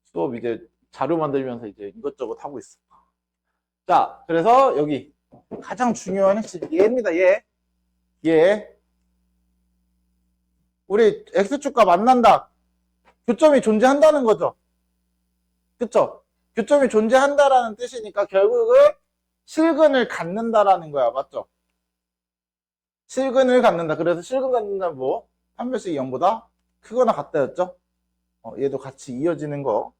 수업 이제 자료 만들면서 이제 이것저것 하고 있어. 자, 그래서 여기 가장 중요한 핵심 얘입니다. 얘. 우리 X축과 만난다. 교점이 존재한다는 거죠. 그쵸? 교점이 존재한다라는 뜻이니까 결국은 실근을 갖는다라는 거야. 맞죠? 실근을 갖는다. 그래서 실근 갖는다 뭐? 판별식이 0보다 크거나 같다였죠? 얘도 같이 이어지는 거.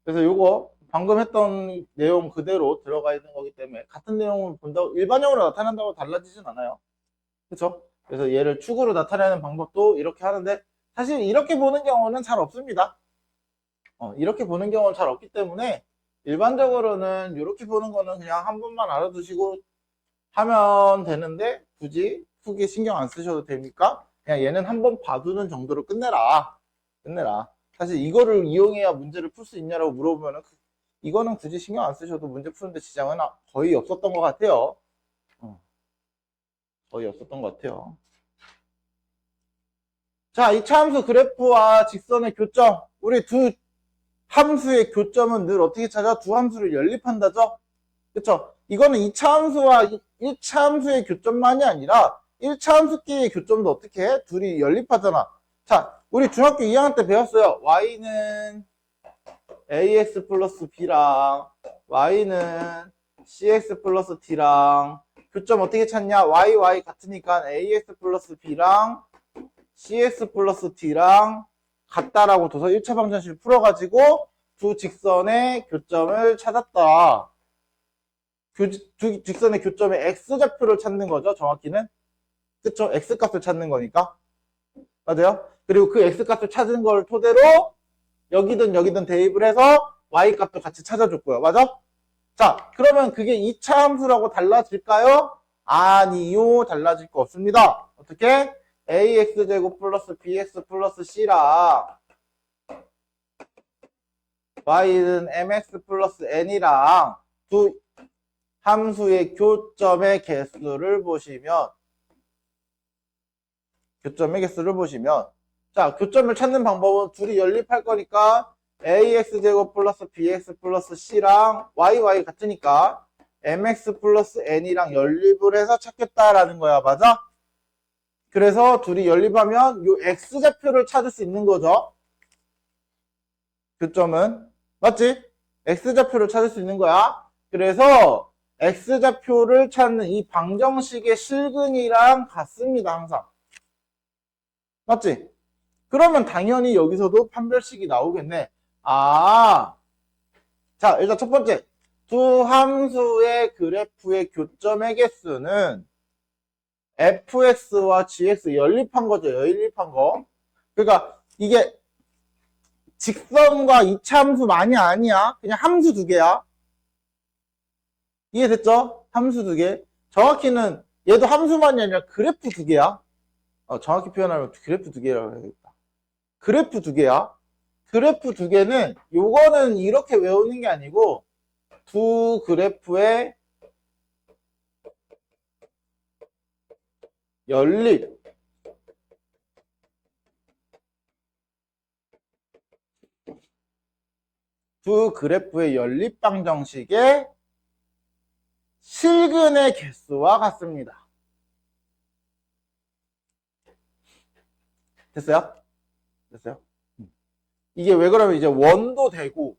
그래서 요거 방금 했던 내용 그대로 들어가 있는 거기 때문에 같은 내용을 본다고 일반형으로 나타난다고 달라지진 않아요. 그렇죠? 그래서 얘를 축으로 나타내는 방법도 이렇게 하는데 사실 이렇게 보는 경우는 잘 없습니다. 이렇게 보는 경우는 잘 없기 때문에 일반적으로는 이렇게 보는 거는 그냥 한 번만 알아두시고 하면 되는데 굳이 크게 신경 안 쓰셔도 되니까 그냥 얘는 한 번 봐두는 정도로 끝내라. 사실 이거를 이용해야 문제를 풀 수 있냐라고 물어보면은 이거는 굳이 신경 안 쓰셔도 문제 푸는데 지장은 거의 없었던 것 같아요. 거의 없었던 것 같아요. 자, 이 차함수 그래프와 직선의 교점. 우리 두 함수의 교점은 늘 어떻게 찾아? 두 함수를 연립한다죠? 그쵸? 이거는 2차 함수와 1차 함수의 교점만이 아니라 1차 함수끼리의 교점도 어떻게 해? 둘이 연립하잖아. 자, 우리 중학교 2학년 때 배웠어요. y는 ax 플러스 b랑 y는 cx 플러스 d랑 교점 어떻게 찾냐? y 같으니까 ax 플러스 b랑 cx 플러스 d랑 같다라고 둬서 1차 방정식을 풀어가지고 두 직선의 교점을 찾았다. 두 직선의 교점의 x좌표를 찾는 거죠. 정확히는. 그쵸? x값을 찾는 거니까. 맞아요? 그리고 그 x값을 찾은 걸 토대로 여기든 대입을 해서 y값도 같이 찾아줬고요. 맞아? 자, 그러면 그게 2차 함수라고 달라질까요? 아니요. 달라질 거 없습니다. 어떻게? ax제곱 플러스 bx 플러스 c랑 y는 mx 플러스 n이랑 두 함수의 교점의 개수를 보시면 자, 교점을 찾는 방법은 둘이 연립할 거니까 ax제곱 플러스 bx 플러스 c랑 y 같으니까 mx 플러스 n이랑 연립을 해서 찾겠다라는 거야. 맞아? 그래서 둘이 연립하면 요 x좌표를 찾을 수 있는 거죠. 교점은. 맞지? x좌표를 찾을 수 있는 거야. 그래서 x좌표를 찾는 이 방정식의 실근이랑 같습니다. 항상. 맞지? 그러면 당연히 여기서도 판별식이 나오겠네. 자, 일단 첫 번째. 두 함수의 그래프의 교점의 개수는 fx와 gx 연립한 거죠. 연립한 거. 그러니까 이게 직선과 이차함수만이 아니야. 그냥 함수 두 개야. 이해됐죠? 함수 두 개. 정확히는 얘도 함수만이 아니라 그래프 두 개야. 정확히 표현하면 그래프 두 개라고 해야겠다. 그래프 두 개야. 그래프 두 개는 요거는 이렇게 외우는 게 아니고 두 그래프의 연립. 두 그래프의 연립 방정식의 실근의 개수와 같습니다. 됐어요? 이게 왜 그러면 이제 원도 되고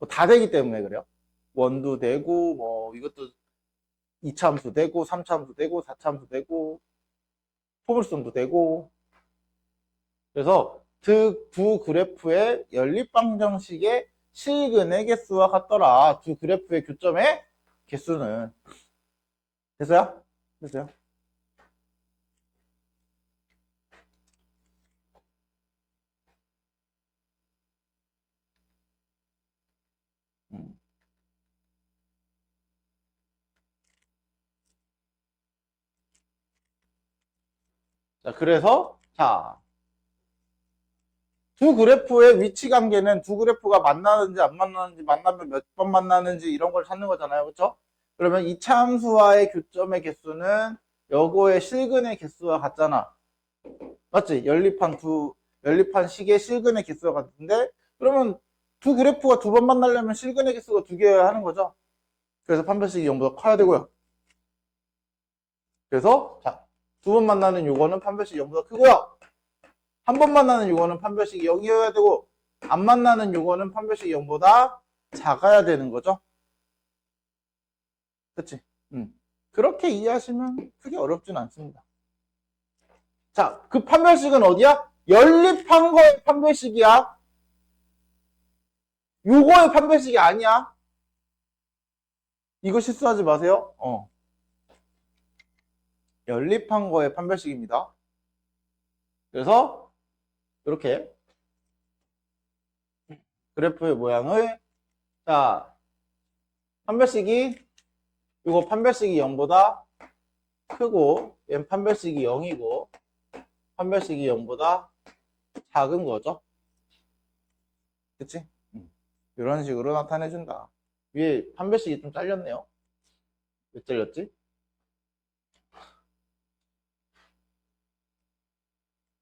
뭐 다 되기 때문에 그래요. 원도 되고, 뭐, 이것도 2차함수 되고, 3차함수 되고, 4차함수 되고, 포물선도 되고. 그래서 두 그래프의 연립방정식의 실근의 개수와 같더라. 두 그래프의 교점의 개수는. 됐어요? 됐어요? 음. 자, 그래서, 자, 두 그래프의 위치 관계는 두 그래프가 만나는지 안 만나는지, 만나면 몇 번 만나는지 이런 걸 찾는 거잖아요. 그렇죠? 그러면 이차 함수와의 교점의 개수는 요거의 실근의 개수와 같잖아. 맞지? 연립한 식의 실근의 개수가 같은데, 그러면 두 그래프가 두 번 만나려면 실근의 개수가 두 개여야 하는 거죠. 그래서 판별식이 0보다 커야 되고요. 그래서, 자, 두 번 만나는 요거는 판별식이 0보다 크고요. 한 번 만나는 요거는 판별식이 0이어야 되고, 안 만나는 요거는 판별식이 0보다 작아야 되는 거죠. 그치? 그렇게 이해하시면 크게 어렵진 않습니다. 자, 그 판별식은 어디야? 연립한 거의 판별식이야. 요거의 판별식이 아니야. 이거 실수하지 마세요. 연립한 거의 판별식입니다. 그래서 이렇게 그래프의 모양을, 자, 판별식이, 이거 판별식이 0보다 크고 얘는 판별식이 0이고 판별식이 0보다 작은 거죠. 그치? 이런 식으로 나타내준다. 위에 판별식이 좀 잘렸네요. 왜 잘렸지?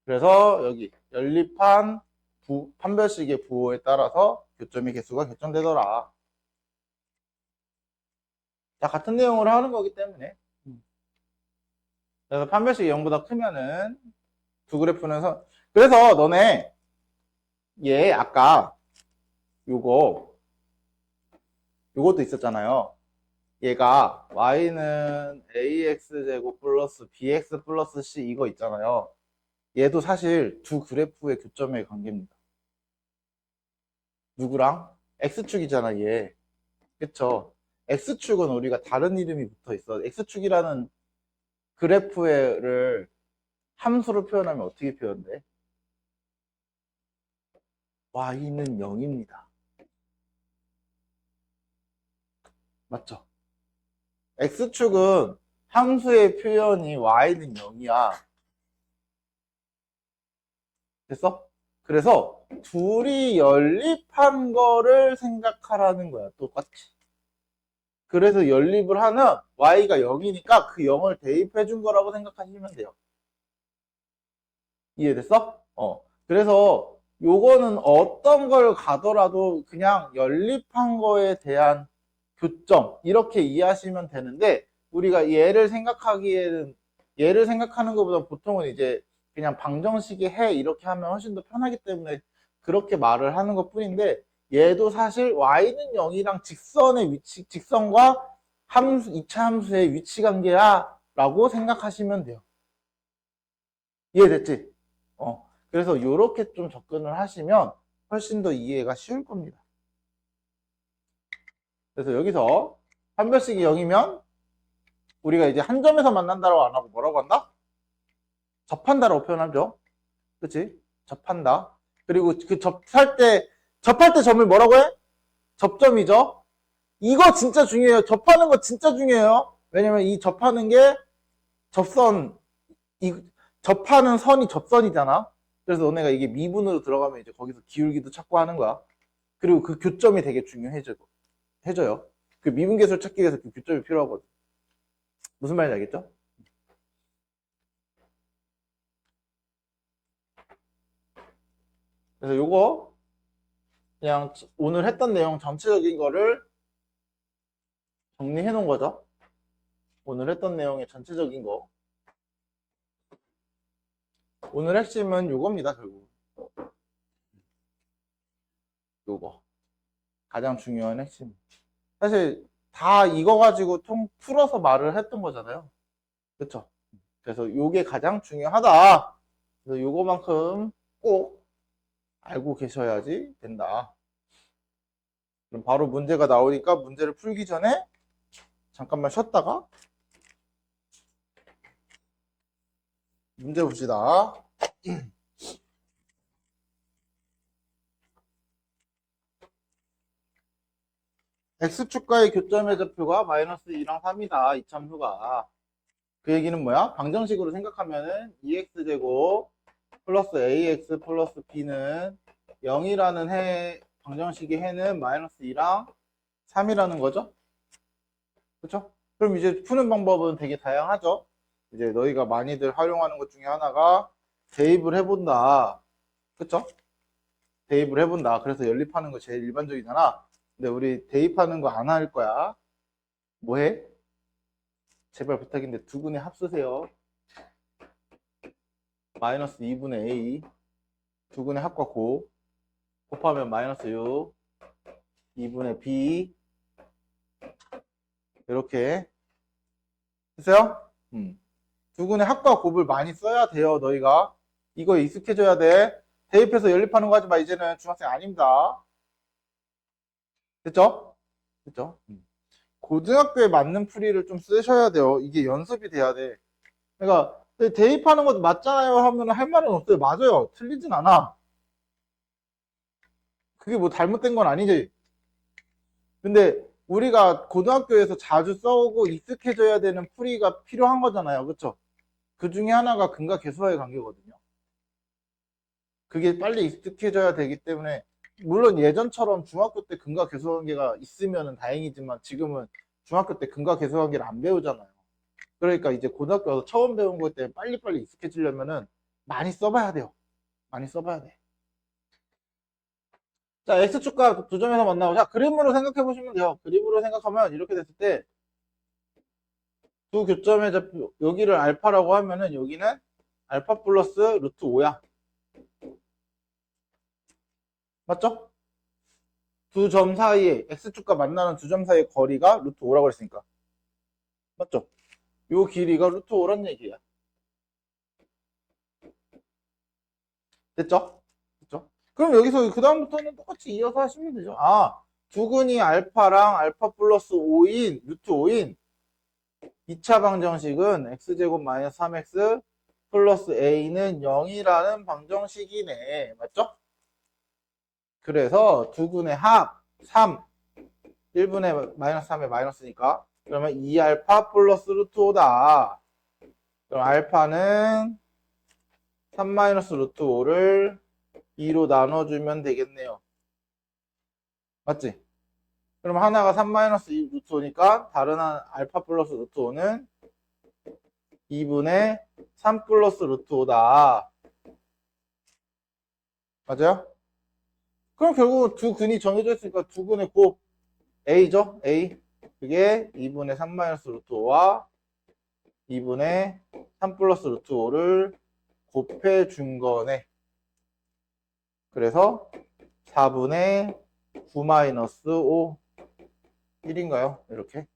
그래서 여기 연립한 판별식의 부호에 따라서 교점의 개수가 결정되더라. 자, 같은 내용으로 하는 거기 때문에. 그래서 판별식이 0보다 크면은 두 그래프는 그래서 너네 얘 아까 요것도 있었잖아요. 얘가 y는 ax제곱 플러스 bx 플러스 c 이거 있잖아요. 얘도 사실 두 그래프의 교점의 관계입니다. 누구랑? x축이잖아 얘. 그쵸? x축은 우리가 다른 이름이 붙어 있어. x축이라는 그래프를 함수로 표현하면 어떻게 표현돼? y는 0입니다. 맞죠? x축은 함수의 표현이 y는 0이야. 됐어? 그래서 둘이 연립한 거를 생각하라는 거야. 똑같이. 그래서 연립을 하는 y가 0이니까 그 0을 대입해 준 거라고 생각하시면 돼요. 이해됐어? 그래서 요거는 어떤 걸 가더라도 그냥 연립한 거에 대한 교점 이렇게 이해하시면 되는데 우리가 얘를 생각하는 것보다 보통은 이제 그냥 방정식의 해 이렇게 하면 훨씬 더 편하기 때문에 그렇게 말을 하는 것 뿐인데 얘도 사실 y는 0이랑 직선의 위치, 직선과 함수, 2차 함수의 위치 관계야 라고 생각하시면 돼요. 이해됐지? 그래서 이렇게 좀 접근을 하시면 훨씬 더 이해가 쉬울 겁니다. 그래서 여기서 판별식이 0이면 우리가 이제 한 점에서 만난다라고 안 하고 뭐라고 한다? 접한다라고 표현하죠. 그치? 접한다. 그리고 그 접할 때 점을 뭐라고 해? 접점이죠. 이거 진짜 중요해요. 접하는 거 진짜 중요해요. 왜냐면 이 접하는 게 접선, 접하는 선이 접선이잖아. 그래서 너네가 이게 미분으로 들어가면 이제 거기서 기울기도 찾고 하는 거야. 그리고 그 교점이 되게 해줘요. 그 미분계수를 찾기 위해서 그 교점이 필요하거든. 무슨 말인지 알겠죠? 그래서 요거 그냥 오늘 했던 내용 전체적인 거를 정리해 놓은 거죠. 오늘 했던 내용의 전체적인 거. 오늘 핵심은 요겁니다, 결국. 요거. 가장 중요한 핵심. 사실 다 이거 가지고 풀어서 말을 했던 거잖아요. 그쵸? 그래서 요게 가장 중요하다. 그래서 요거만큼 꼭 알고 계셔야지 된다. 그럼 바로 문제가 나오니까 문제를 풀기 전에 잠깐만 쉬었다가 문제 봅시다. X축과의 교점의 좌표가 마이너스 2랑 3이다. 이참수가. 그 얘기는 뭐야? 방정식으로 생각하면은 2x제곱 플러스 ax 플러스 b는 0이라는 방정식의 해는 마이너스 2랑 3이라는 거죠? 그쵸? 그럼 이제 푸는 방법은 되게 다양하죠? 이제 너희가 많이들 활용하는 것 중에 하나가 대입을 해본다. 그쵸? 대입을 해본다. 그래서 연립하는 거 제일 일반적이잖아. 근데 우리 대입하는 거 안 할 거야. 뭐 해? 제발 부탁인데 두 분의 합쓰세요. 마이너스 2분의 a 두 분의 합과 곱하면 마이너스 6 2분의 b 이렇게 했어요? 두 분의 합과 곱을 많이 써야 돼요. 너희가 이거에 익숙해져야 돼. 대입해서 연립하는 거 하지 마. 이제는 중학생 아닙니다. 됐죠? 됐죠? 고등학교에 맞는 풀이를 좀 쓰셔야 돼요. 이게 연습이 돼야 돼. 그러니까 대입하는 것도 맞잖아요 하면 할 말은 없어요. 맞아요. 틀리진 않아. 그게 뭐 잘못된 건 아니지. 근데 우리가 고등학교에서 자주 써오고 익숙해져야 되는 풀이가 필요한 거잖아요. 그쵸? 그 중에 하나가 근과 계수와의 관계거든요. 그게 빨리 익숙해져야 되기 때문에 물론 예전처럼 중학교 때 근과 계수 관계가 있으면 다행이지만 지금은 중학교 때 근과 계수 관계를 안 배우잖아요. 그러니까 이제 고등학교 와서 처음 배운 것 때문에 빨리빨리 익숙해지려면은 많이 써봐야 돼요. 많이 써봐야 돼. 자, X축과 두 점에서 만나고, 자, 그림으로 생각해 보시면 돼요. 그림으로 생각하면 이렇게 됐을 때, 두 교점의 좌표, 여기를 알파라고 하면은 여기는 알파 플러스 루트 5야. 맞죠? 두 점 사이에, X축과 만나는 두 점 사이의 거리가 루트 5라고 했으니까. 맞죠? 요 길이가 루트 5란 얘기야. 됐죠? 됐죠? 그럼 여기서 그다음부터는 똑같이 이어서 하시면 되죠. 아, 두근이 알파랑 알파 플러스 5인, 루트 5인 2차 방정식은 x제곱 마이너스 3x 플러스 a는 0이라는 방정식이네. 맞죠? 그래서 두근의 합 3, 1분의 마이너스 3의 마이너스니까 그러면 2알파 플러스 루트 5다. 그럼 알파는 3 마이너스 루트 5를 2로 나눠주면 되겠네요. 맞지? 그럼 하나가 3 마이너스 루트 5니까 다른 알파 플러스 루트 5는 2분의 3 플러스 루트 5다. 맞아요? 그럼 결국 두 근이 정해져 있으니까 두 근의 곱 A죠? A. 그게 2분의 3 마이너스 루트 5와 2분의 3 플러스 루트 5를 곱해 준 거네. 그래서 4분의 9 마이너스 5 1인가요? 이렇게.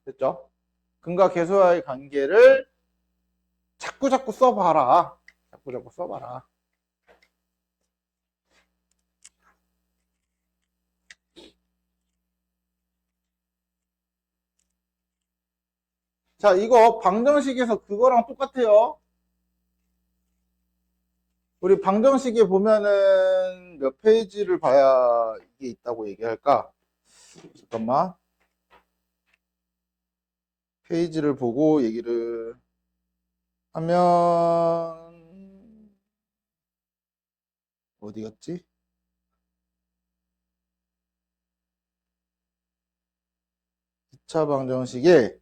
됐죠? 근과 계수와의 관계를 자꾸 써봐라. 자꾸 써봐라. 자, 이거 방정식에서 그거랑 똑같아요. 우리 방정식에 보면은 몇 페이지를 봐야 이게 있다고 얘기할까? 잠깐만. 페이지를 보고 얘기를 하면 어디 갔지? 이 차 방정식에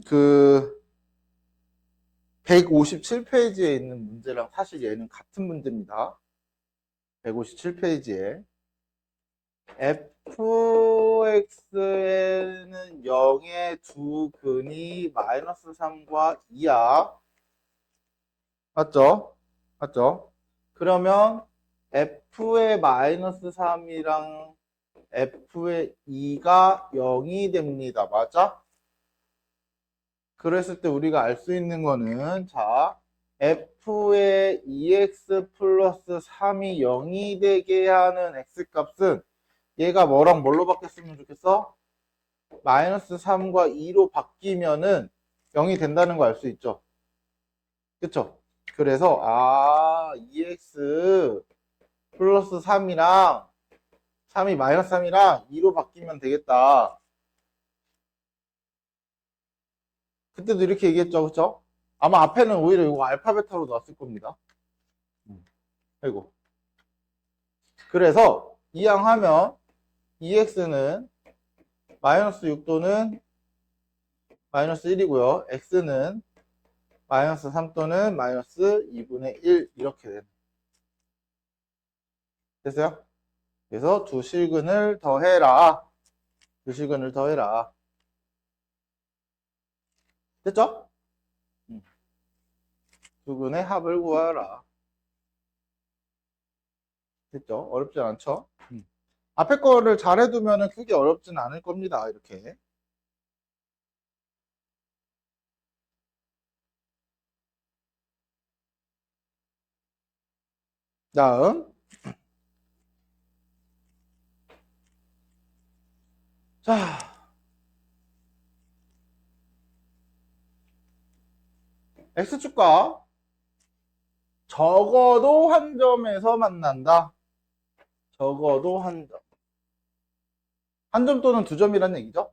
그 157페이지에 있는 문제랑 사실 얘는 같은 문제입니다. 157페이지에 fx에는 0의 두 근이 마이너스 3과 2야. 맞죠? 맞죠? 그러면 f의 마이너스 3이랑 f의 2가 0이 됩니다. 맞아? 그랬을 때 우리가 알 수 있는 거는, 자, f의 2x 플러스 3이 0이 되게 하는 x값은 얘가 뭐랑 뭘로 바뀌었으면 좋겠어? 마이너스 3과 2로 바뀌면은 0이 된다는 거 알 수 있죠? 그쵸? 그래서 2x 플러스 3이랑 3이 마이너스 3이랑 2로 바뀌면 되겠다. 그때도 이렇게 얘기했죠, 그쵸? 아마 앞에는 오히려 이거 알파벳으로 나왔을 겁니다. 아이고. 그래서 이항하면 2x는 마이너스 6 또는 마이너스 1이고요. x는 마이너스 3 또는 마이너스 2분의 1 이렇게 되는. 됐어요? 그래서 두 실근을 더해라. 두 실근을 더해라. 됐죠? 두 근의 합을 구하라. 됐죠? 어렵진 않죠? 앞에 거를 잘 해두면 크게 어렵진 않을 겁니다. 이렇게. 다음. 자. X축과 적어도 한 점에서 만난다. 적어도 한 점. 한 점 또는 두 점이라는 얘기죠.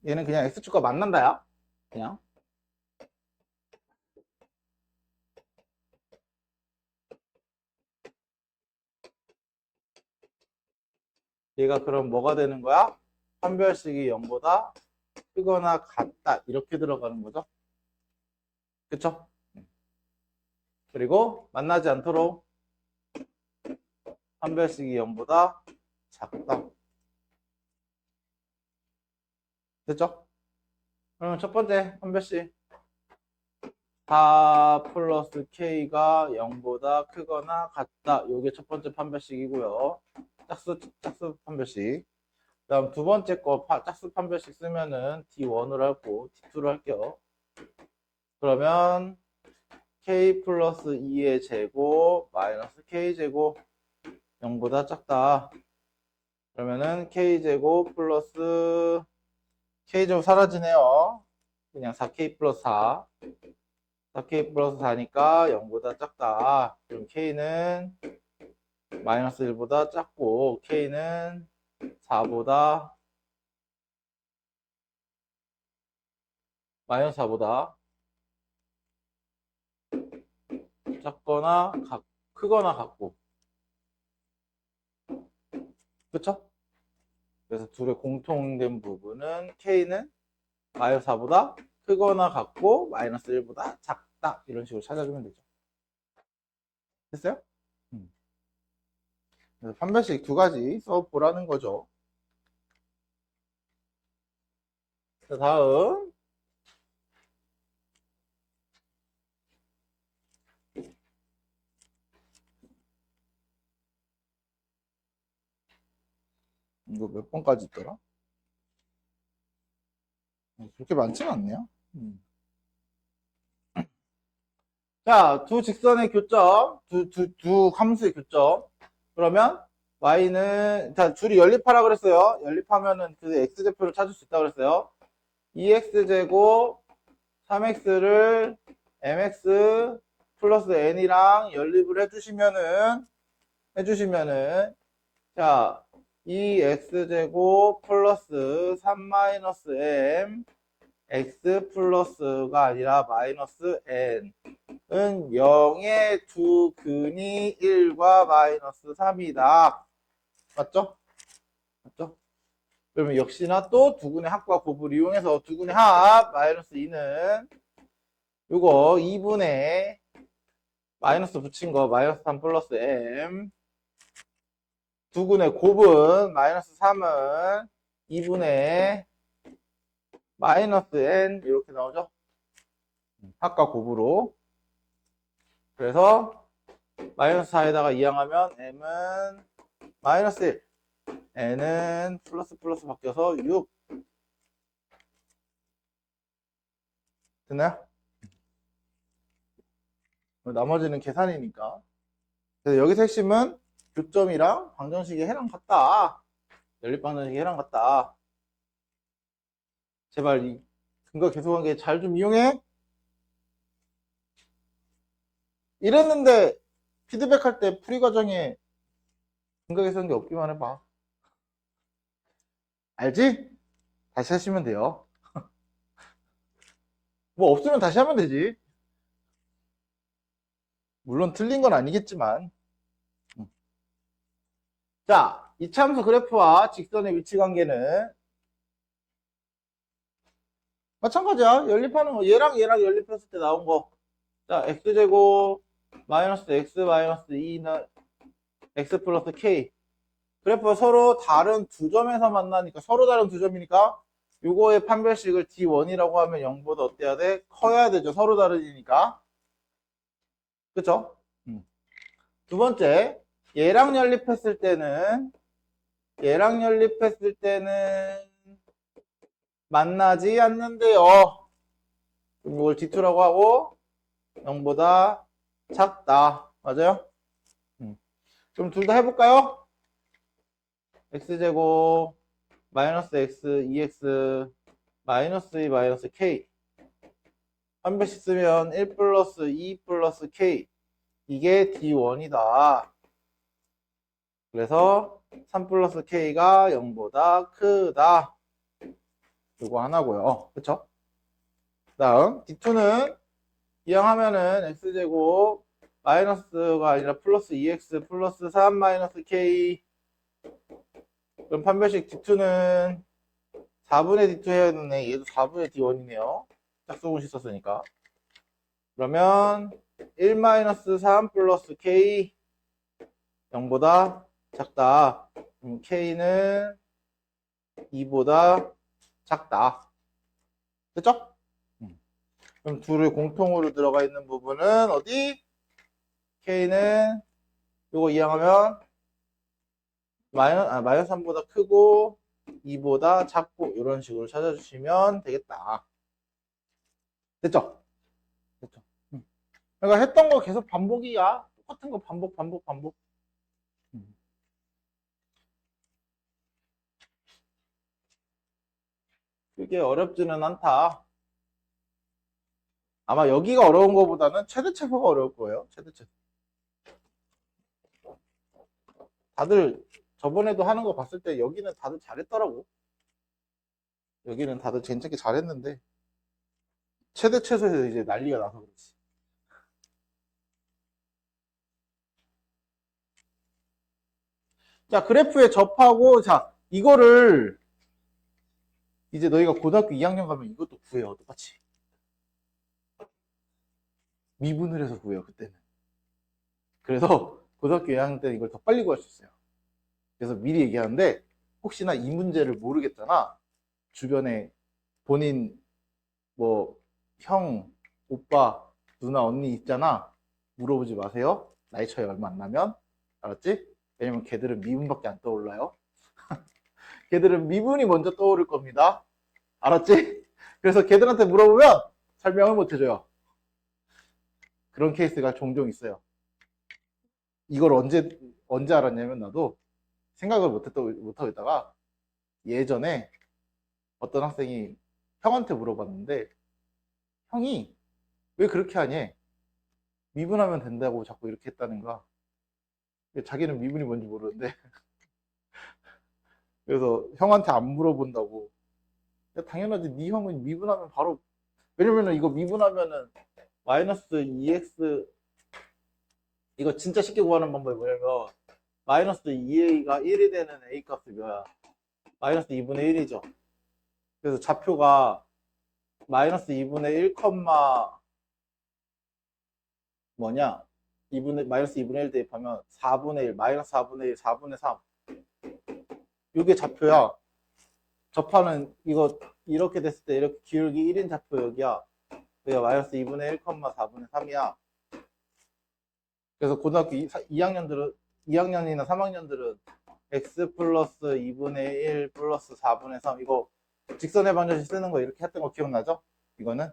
얘는 그냥 X축과 만난다야. 그냥. 얘가 그럼 뭐가 되는 거야? 판별식이 0보다 크거나 같다. 이렇게 들어가는 거죠. 그쵸? 그리고 만나지 않도록 판별식이 0보다 작다. 됐죠? 그러면 첫 번째 판별식 4 플러스 K가 0보다 크거나 같다. 이게 첫 번째 판별식이고요. 짝수 판별식. 그 다음 두 번째 거 짝수 판별식 쓰면은 D1으로 하고 D2로 할게요. 그러면 K 플러스 2의 제곱 마이너스 K제곱 0보다 작다. 그러면은 K제곱 플러스 K제곱 사라지네요. 그냥 4K 플러스 4. 4K 플러스 4니까 0보다 작다. 그럼 K는 마이너스 1보다 작고 K는 4보다 마이너스 4보다 작거나 크거나 같고. 그쵸? 그래서 둘의 공통된 부분은 K는 마이너스 4보다 크거나 같고 마이너스 1보다 작다. 이런 식으로 찾아주면 되죠. 됐어요? 그래서 판별식 두 가지 써보라는 거죠. 자, 다음. 이거 몇 번까지 있더라? 그렇게 많지는 않네요. 자, 두 직선의 교점, 두 함수의 교점. 그러면 y는, 자, 둘이 연립하라 그랬어요. 연립하면은 그 x좌표를 찾을 수 있다고 그랬어요. 2x제곱 3x를 mx 플러스 n이랑 연립을 해주시면은, 자, 2x제곱 플러스 3 마이너스 m x 플러스가 아니라 마이너스 n은 0의 두 근이 1과 마이너스 3이다. 맞죠? 맞죠? 그러면 역시나 또 두 근의 합과 곱을 이용해서 두 근의 합 마이너스 2는 요거 2분의 마이너스 붙인 거 마이너스 3 플러스 m 두 근의 곱은 마이너스 3은 2분의 마이너스 n 이렇게 나오죠? 합과 곱으로. 그래서 마이너스 4에다가 이항하면 m은 마이너스 1, n은 플러스 플러스 바뀌어서 6. 됐나요? 나머지는 계산이니까. 그래서 여기서 핵심은 교점이랑 방정식이 해랑 같다. 연립방정식이 해랑 같다. 제발 이 근거 계속관계 잘 좀 이용해. 이랬는데 피드백할 때 풀이 과정에 근거 계속관계 없기만 해봐. 알지? 다시 하시면 돼요. 뭐 없으면 다시 하면 되지. 물론 틀린 건 아니겠지만. 자, 이차함수 그래프와 직선의 위치 관계는 마찬가지야. 연립하는 거. 얘랑 연립했을 때 나온 거. 자, x제곱 마이너스 x 마이너스 2는 x 플러스 k. 그래프가 서로 다른 두 점에서 만나니까, 서로 다른 두 점이니까 요거의 판별식을 D1이라고 하면 0보다 어때야 돼? 커야 되죠. 서로 다르니까. 그쵸? 두 번째, 얘랑 연립했을 때는 만나지 않는데요. 그럼 이걸 D2라고 하고 0보다 작다. 맞아요? 그럼 둘 다 해볼까요? x제곱 마이너스 x 2x 마이너스 2 마이너스 k 판별식 쓰면 1 플러스 2 플러스 k 이게 D1이다. 그래서 3 플러스 k가 0보다 크다. 요거 하나고요. 그쵸? 다음 D2는 이항하면은 x제곱 마이너스가 아니라 플러스 2x 플러스 3 마이너스 k. 그럼 판별식 D2는 4분의 D2 해야 되네. 얘도 4분의 D1이네요. 짝수공식 썼으니까. 그러면 1 마이너스 3 플러스 k 0보다 작다. 그럼 k는 2보다 작다. 됐죠? 그럼 둘의 공통으로 들어가 있는 부분은 어디? k는 요거 이항하면 마이너스 3보다 크고 2보다 작고 이런 식으로 찾아주시면 되겠다. 됐죠? 됐죠? 그러니까 했던 거 계속 반복이야. 똑같은 거 반복. 그게 어렵지는 않다. 아마 여기가 어려운 거보다는 최대체수가 어려울 거예요. 최대체수. 다들 저번에도 하는 거 봤을 때 여기는 다들 잘했더라고. 여기는 다들 괜찮게 잘했는데 최대체수에서 이제 난리가 나서 그렇지. 자, 그래프에 접하고, 자, 이거를 이제 너희가 고등학교 2학년 가면 이것도 구해요. 똑같이. 미분을 해서 구해요. 그때는. 그래서 고등학교 2학년 때는 이걸 더 빨리 구할 수 있어요. 그래서 미리 얘기하는데 혹시나 이 문제를 모르겠잖아. 주변에 본인 뭐 형, 오빠, 누나, 언니 있잖아. 물어보지 마세요. 나이 차이 얼마 안 나면. 알았지? 왜냐면 걔들은 미분밖에 안 떠올라요. 걔들은 미분이 먼저 떠오를 겁니다. 알았지? 그래서 걔들한테 물어보면 설명을 못 해줘요. 그런 케이스가 종종 있어요. 이걸 언제 알았냐면 나도 생각을 못하고 있다가 예전에 어떤 학생이 형한테 물어봤는데 형이 왜 그렇게 하니? 미분하면 된다고 자꾸 이렇게 했다는 거야. 자기는 미분이 뭔지 모르는데 그래서 형한테 안 물어본다고. 당연하지. 네 형은 미분하면 바로, 왜냐면은 이거 미분하면은 마이너스 2x, 이거 진짜 쉽게 구하는 방법이 뭐냐면 마이너스 2a가 1이 되는 a 값이 뭐야? 마이너스 2분의 1이죠. 그래서 좌표가 마이너스 2분의 1, 뭐냐? 마이너스 2분의 1 대입하면 4분의 1, 마이너스 4분의 1, 4분의 3. 이게 좌표야. 접하는 이거 이렇게 됐을 때 이렇게 기울기 1인 좌표 여기야. 여기가 마이너스 2분의 1, 4분의 3이야. 그래서 고등학교 2학년이나 3학년들은 x 플러스 2분의 1 플러스 4분의 3 이거 직선의 방정식 쓰는 거 이렇게 했던 거 기억나죠? 이거는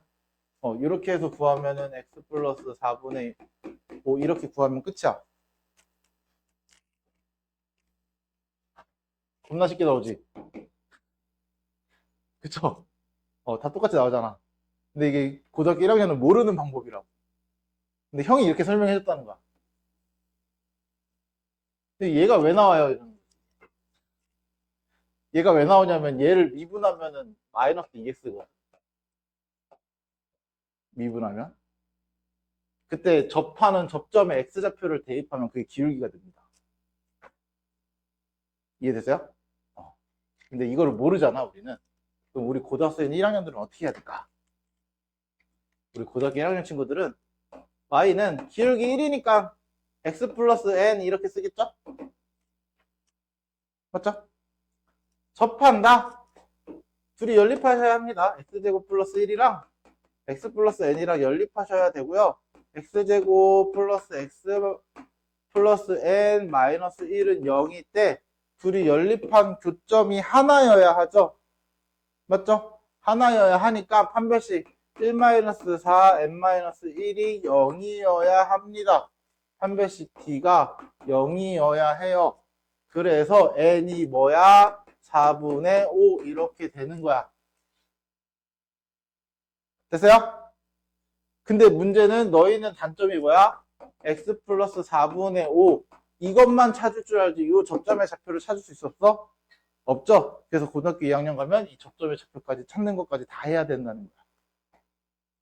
이렇게 해서 구하면은 x 플러스 4분의 5 이렇게 구하면 끝이야. 겁나 쉽게 나오지? 그쵸? 다 똑같이 나오잖아. 근데 이게 고등학교 1학년은 모르는 방법이라고. 근데 형이 이렇게 설명해 줬다는 거야. 근데 얘가 왜 나와요? 이러는 거지. 얘가 왜 나오냐면 얘를 미분하면은 마이너스 2x가 미분하면 그때 접하는 접점에 x좌표를 대입하면 그게 기울기가 됩니다. 이해되세요? 근데 이거를 모르잖아 우리는. 그럼 우리 고등학생 1학년들은 어떻게 해야 될까? 우리 고등학교 1학년 친구들은 y는 기울기 1이니까 x 플러스 n 이렇게 쓰겠죠? 맞죠? 접한다. 둘이 연립하셔야 합니다. x제곱 플러스 1이랑 x 플러스 n이랑 연립하셔야 되고요. x제곱 플러스 x 플러스 n 마이너스 1은 0일 때 둘이 연립한 교점이 하나여야 하죠. 맞죠? 하나여야 하니까 판별식 1-4 n-1이 0이어야 합니다. 판별식 d가 0이어야 해요. 그래서 n이 뭐야? 4분의 5 이렇게 되는 거야. 됐어요? 근데 문제는 너희는 단점이 뭐야? x 플러스 4분의 5 이것만 찾을 줄 알지 이 접점의 좌표를 찾을 수 있었어? 없죠? 그래서 고등학교 2학년 가면 이 접점의 좌표까지 찾는 것까지 다 해야 된다는 거야.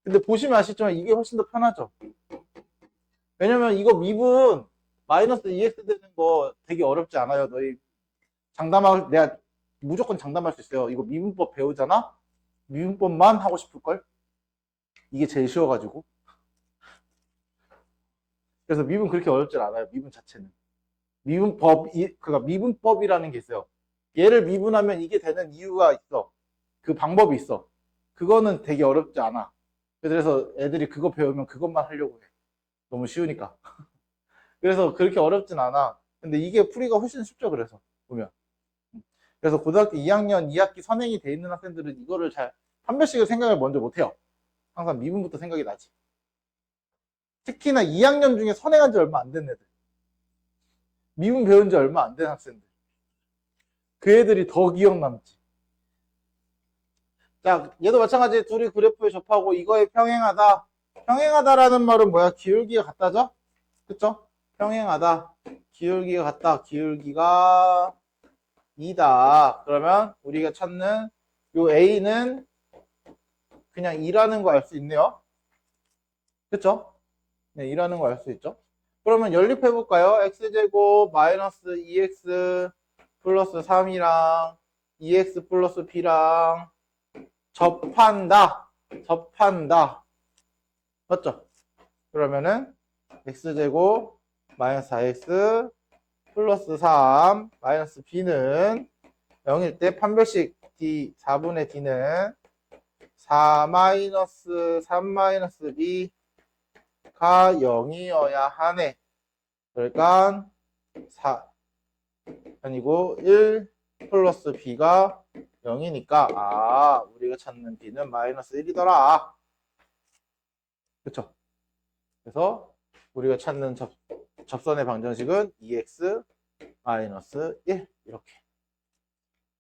근데 보시면 아시지만 이게 훨씬 더 편하죠? 왜냐면 이거 미분 마이너스 2x 되는 거 되게 어렵지 않아요. 너희 내가 무조건 장담할 수 있어요. 이거 미분법 배우잖아? 미분법만 하고 싶을걸? 이게 제일 쉬워가지고. 그래서 미분 그렇게 어렵지 않아요. 미분 자체는. 그러니까 미분법이라는 게 있어요. 얘를 미분하면 이게 되는 이유가 있어. 그 방법이 있어. 그거는 되게 어렵지 않아. 그래서 애들이 그거 배우면 그것만 하려고 해. 너무 쉬우니까. 그래서 그렇게 어렵진 않아. 근데 이게 풀이가 훨씬 쉽죠. 그래서 보면. 그래서 고등학교 2학년 2학기 선행이 돼 있는 학생들은 이거를 한 별씩을 생각을 먼저 못 해요. 항상 미분부터 생각이 나지. 특히나 2학년 중에 선행한 지 얼마 안 된 애들. 미분 배운 지 얼마 안 된 학생들. 그 애들이 더 기억 남지. 자, 얘도 마찬가지. 둘이 그래프에 접하고 이거에 평행하다. 평행하다라는 말은 뭐야? 기울기가 같다죠? 그쵸? 평행하다. 기울기가 같다. 기울기가 2다. 그러면 우리가 찾는 요 A는 그냥 2라는 거 알 수 있네요. 그쵸? 네, 2라는 거 알 수 있죠? 그러면 연립해 볼까요? x제곱 마이너스 2x 플러스 3이랑 2x 플러스 b랑 접한다. 맞죠? 그러면은 x제곱 마이너스 4x 플러스 3 마이너스 b는 0일 때 판별식 d 4분의 d는 4 마이너스 3 마이너스 b가 0이어야 하네. 그러니까 4 아니고 1 플러스 b가 0이니까 우리가 찾는 b는 마이너스 1이더라. 그쵸? 그래서 우리가 찾는 접선의 방정식은 2x 마이너스 1 이렇게.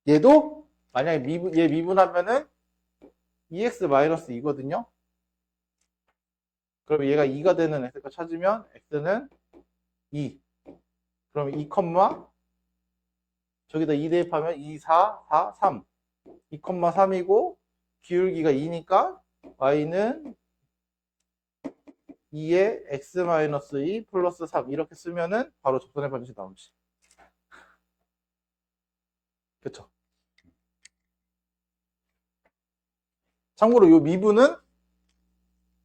얘도 만약에 얘 미분하면은 2x 마이너스 2거든요. 그럼 얘가 2가 되는 x가 찾으면 x는 2. 그럼 2, 저기다 2 대입하면 2, 4, 4, 3. 2, 3이고 기울기가 2니까 y는 2에 x-2 플러스 3 이렇게 쓰면은 바로 접선의 방정식 나오지. 그쵸? 참고로 이 미분은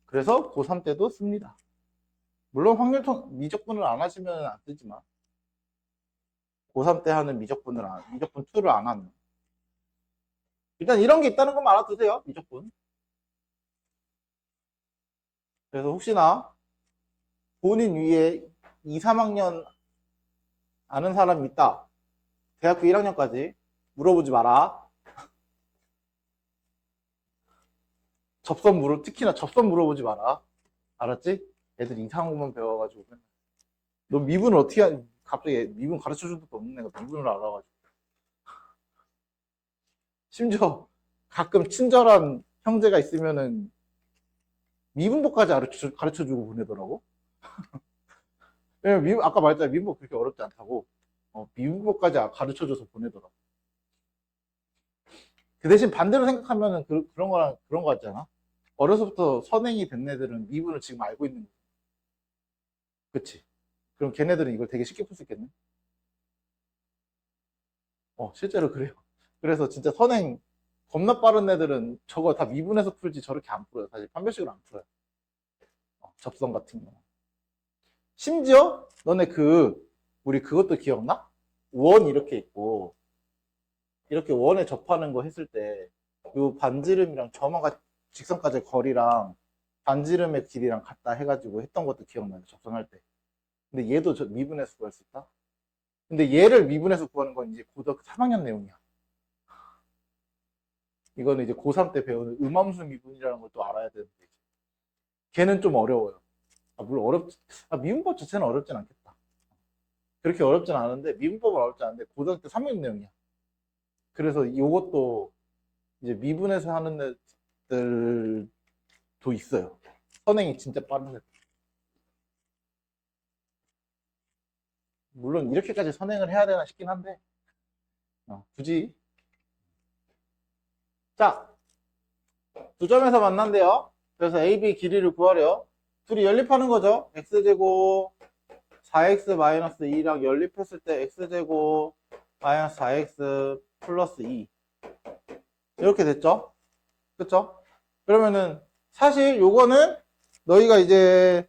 그래서 고3 때도 씁니다. 물론 미적분을 안 하시면 안 쓰지만 고3 때 하는 미적분 2를 안 하면 일단 이런 게 있다는 것만 알아두세요. 미적분. 그래서 혹시나 본인 위에 2, 3학년 아는 사람 있다. 대학교 1학년까지 물어보지 마라. 특히나 접선 물어보지 마라. 알았지? 애들 이상한 것만 배워가지고. 너 미분을 어떻게 하니? 갑자기 미분 가르쳐 준 것도 없는 애가 미분을 알아가지고. 심지어 가끔 친절한 형제가 있으면은 미분법까지 가르쳐 주고 보내더라고. 왜냐면 아까 말했잖아. 미분법 그렇게 어렵지 않다고. 미분법까지 가르쳐 줘서 보내더라고. 그 대신 반대로 생각하면은 그런 거 같잖아. 어려서부터 선행이 된 애들은 미분을 지금 알고 있는 거야. 그치? 그럼 걔네들은 이걸 되게 쉽게 풀 수 있겠네? 실제로 그래요. 그래서 진짜 선행 겁나 빠른 애들은 저거 다 미분해서 풀지 저렇게 안 풀어요. 사실 판별식으로 안 풀어요. 접선 같은 거. 심지어 너네 우리 그것도 기억나? 원 이렇게 있고 이렇게 원에 접하는 거 했을 때 요 반지름이랑 점화가 직선까지의 거리랑 반지름의 길이랑 같다 해가지고 했던 것도 기억나요. 접선할 때. 근데 얘도 미분해서 구할 수 있다? 근데 얘를 미분해서 구하는 건 이제 고등학교 3학년 내용이야. 이거는 이제 고3 때 배우는 음함수 미분이라는 걸 또 알아야 되는데 걔는 좀 어려워요. 물론 미분법 자체는 어렵진 않겠다. 그렇게 어렵진 않은데 미분법은 어렵지 않은데 고등학교 3학년 내용이야. 그래서 이것도 이제 미분해서 하는 애들도 있어요. 선행이 진짜 빠른 애들. 물론 이렇게까지 선행을 해야 되나 싶긴 한데 굳이. 자, 두 점에서 만난대요. 그래서 AB 길이를 구하래요. 둘이 연립하는 거죠. x제곱 4x-2랑 연립했을 때 x제곱 마이너스 4x 플러스 2 이렇게 됐죠? 그쵸? 그러면은 사실 요거는 너희가 이제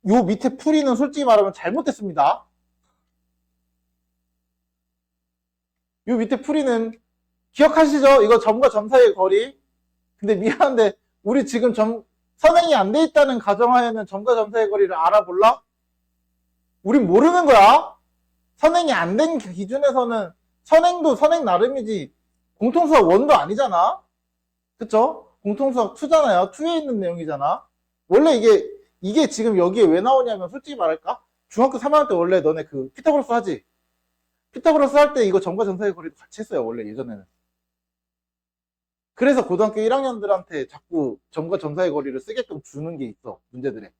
요 밑에 풀이는 솔직히 말하면 잘못됐습니다. 요 밑에 풀이는 기억하시죠? 이거 점과 점 사이의 거리. 근데 미안한데 우리 지금 선행이 안 돼 있다는 가정하에는 점과 점 사이의 거리를 알아볼라? 우린 모르는 거야. 선행이 안 된 기준에서는 선행도 선행 나름이지 공통수학 1도 아니잖아. 그쵸? 공통수학 2잖아요. 2에 있는 내용이잖아. 원래 이게 지금 여기에 왜 나오냐면 솔직히 말할까? 중학교 3학년 때 원래 너네 피타고라스 하지? 피타고라스 할 때 이거 점과 점 사이의 거리도 같이 했어요. 원래 예전에는. 그래서 고등학교 1학년들한테 자꾸 점과 점 사이의 거리를 쓰게끔 주는 게 있어. 문제들에.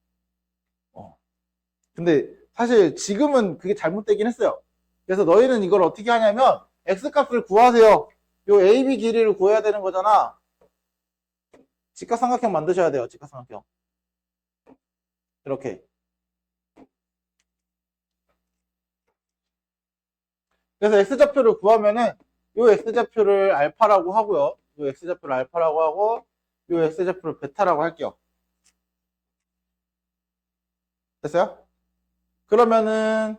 근데 사실 지금은 그게 잘못되긴 했어요. 그래서 너희는 이걸 어떻게 하냐면 x값을 구하세요. 요 AB 길이를 구해야 되는 거잖아. 직각삼각형 만드셔야 돼요. 직각삼각형. 이렇게. 그래서 x좌표를 구하면은 요 x좌표를 알파라고 하고요. 요 x좌표를 알파라고 하고 요 x좌표를 베타라고 할게요. 됐어요? 그러면은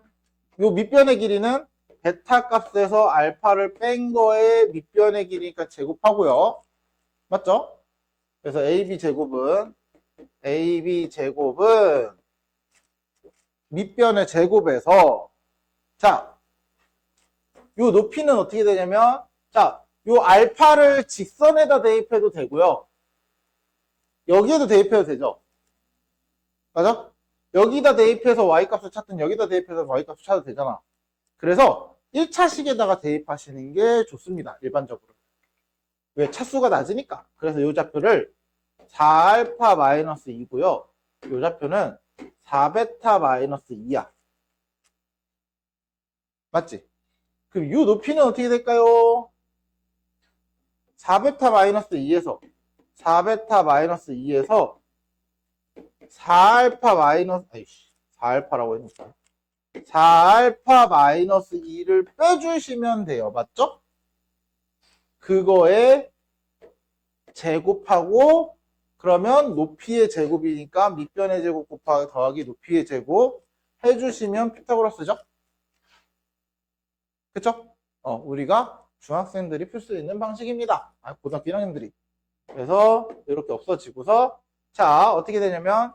요 밑변의 길이는 베타 값에서 알파를 뺀 거에 밑변의 길이니까 제곱하고요. 맞죠? 그래서 AB 제곱은 밑변의 제곱에서 자, 요 높이는 어떻게 되냐면 자, 요 알파를 직선에다 대입해도 되고요. 여기에도 대입해도 되죠. 맞아? 여기다 대입해서 y값을 찾든 여기다 대입해서 y값을 찾아도 되잖아. 그래서 1차식에다가 대입하시는 게 좋습니다. 일반적으로. 왜? 차수가 낮으니까. 그래서 이 좌표를 4α-2고요. 이 좌표는 4β-2야. 맞지? 그럼 이 높이는 어떻게 될까요? 4β-2에서 4β-2에서 4알파라고 해놓을까요? 4알파-2를 빼주시면 돼요. 맞죠? 그거에 제곱하고 그러면 높이의 제곱이니까 밑변의 제곱 곱하기 더하기 높이의 제곱 해주시면 피타고라스죠? 그쵸? 우리가 중학생들이 풀 수 있는 방식입니다. 고등학교 1학년들이. 그래서 이렇게 없어지고서 자 어떻게 되냐면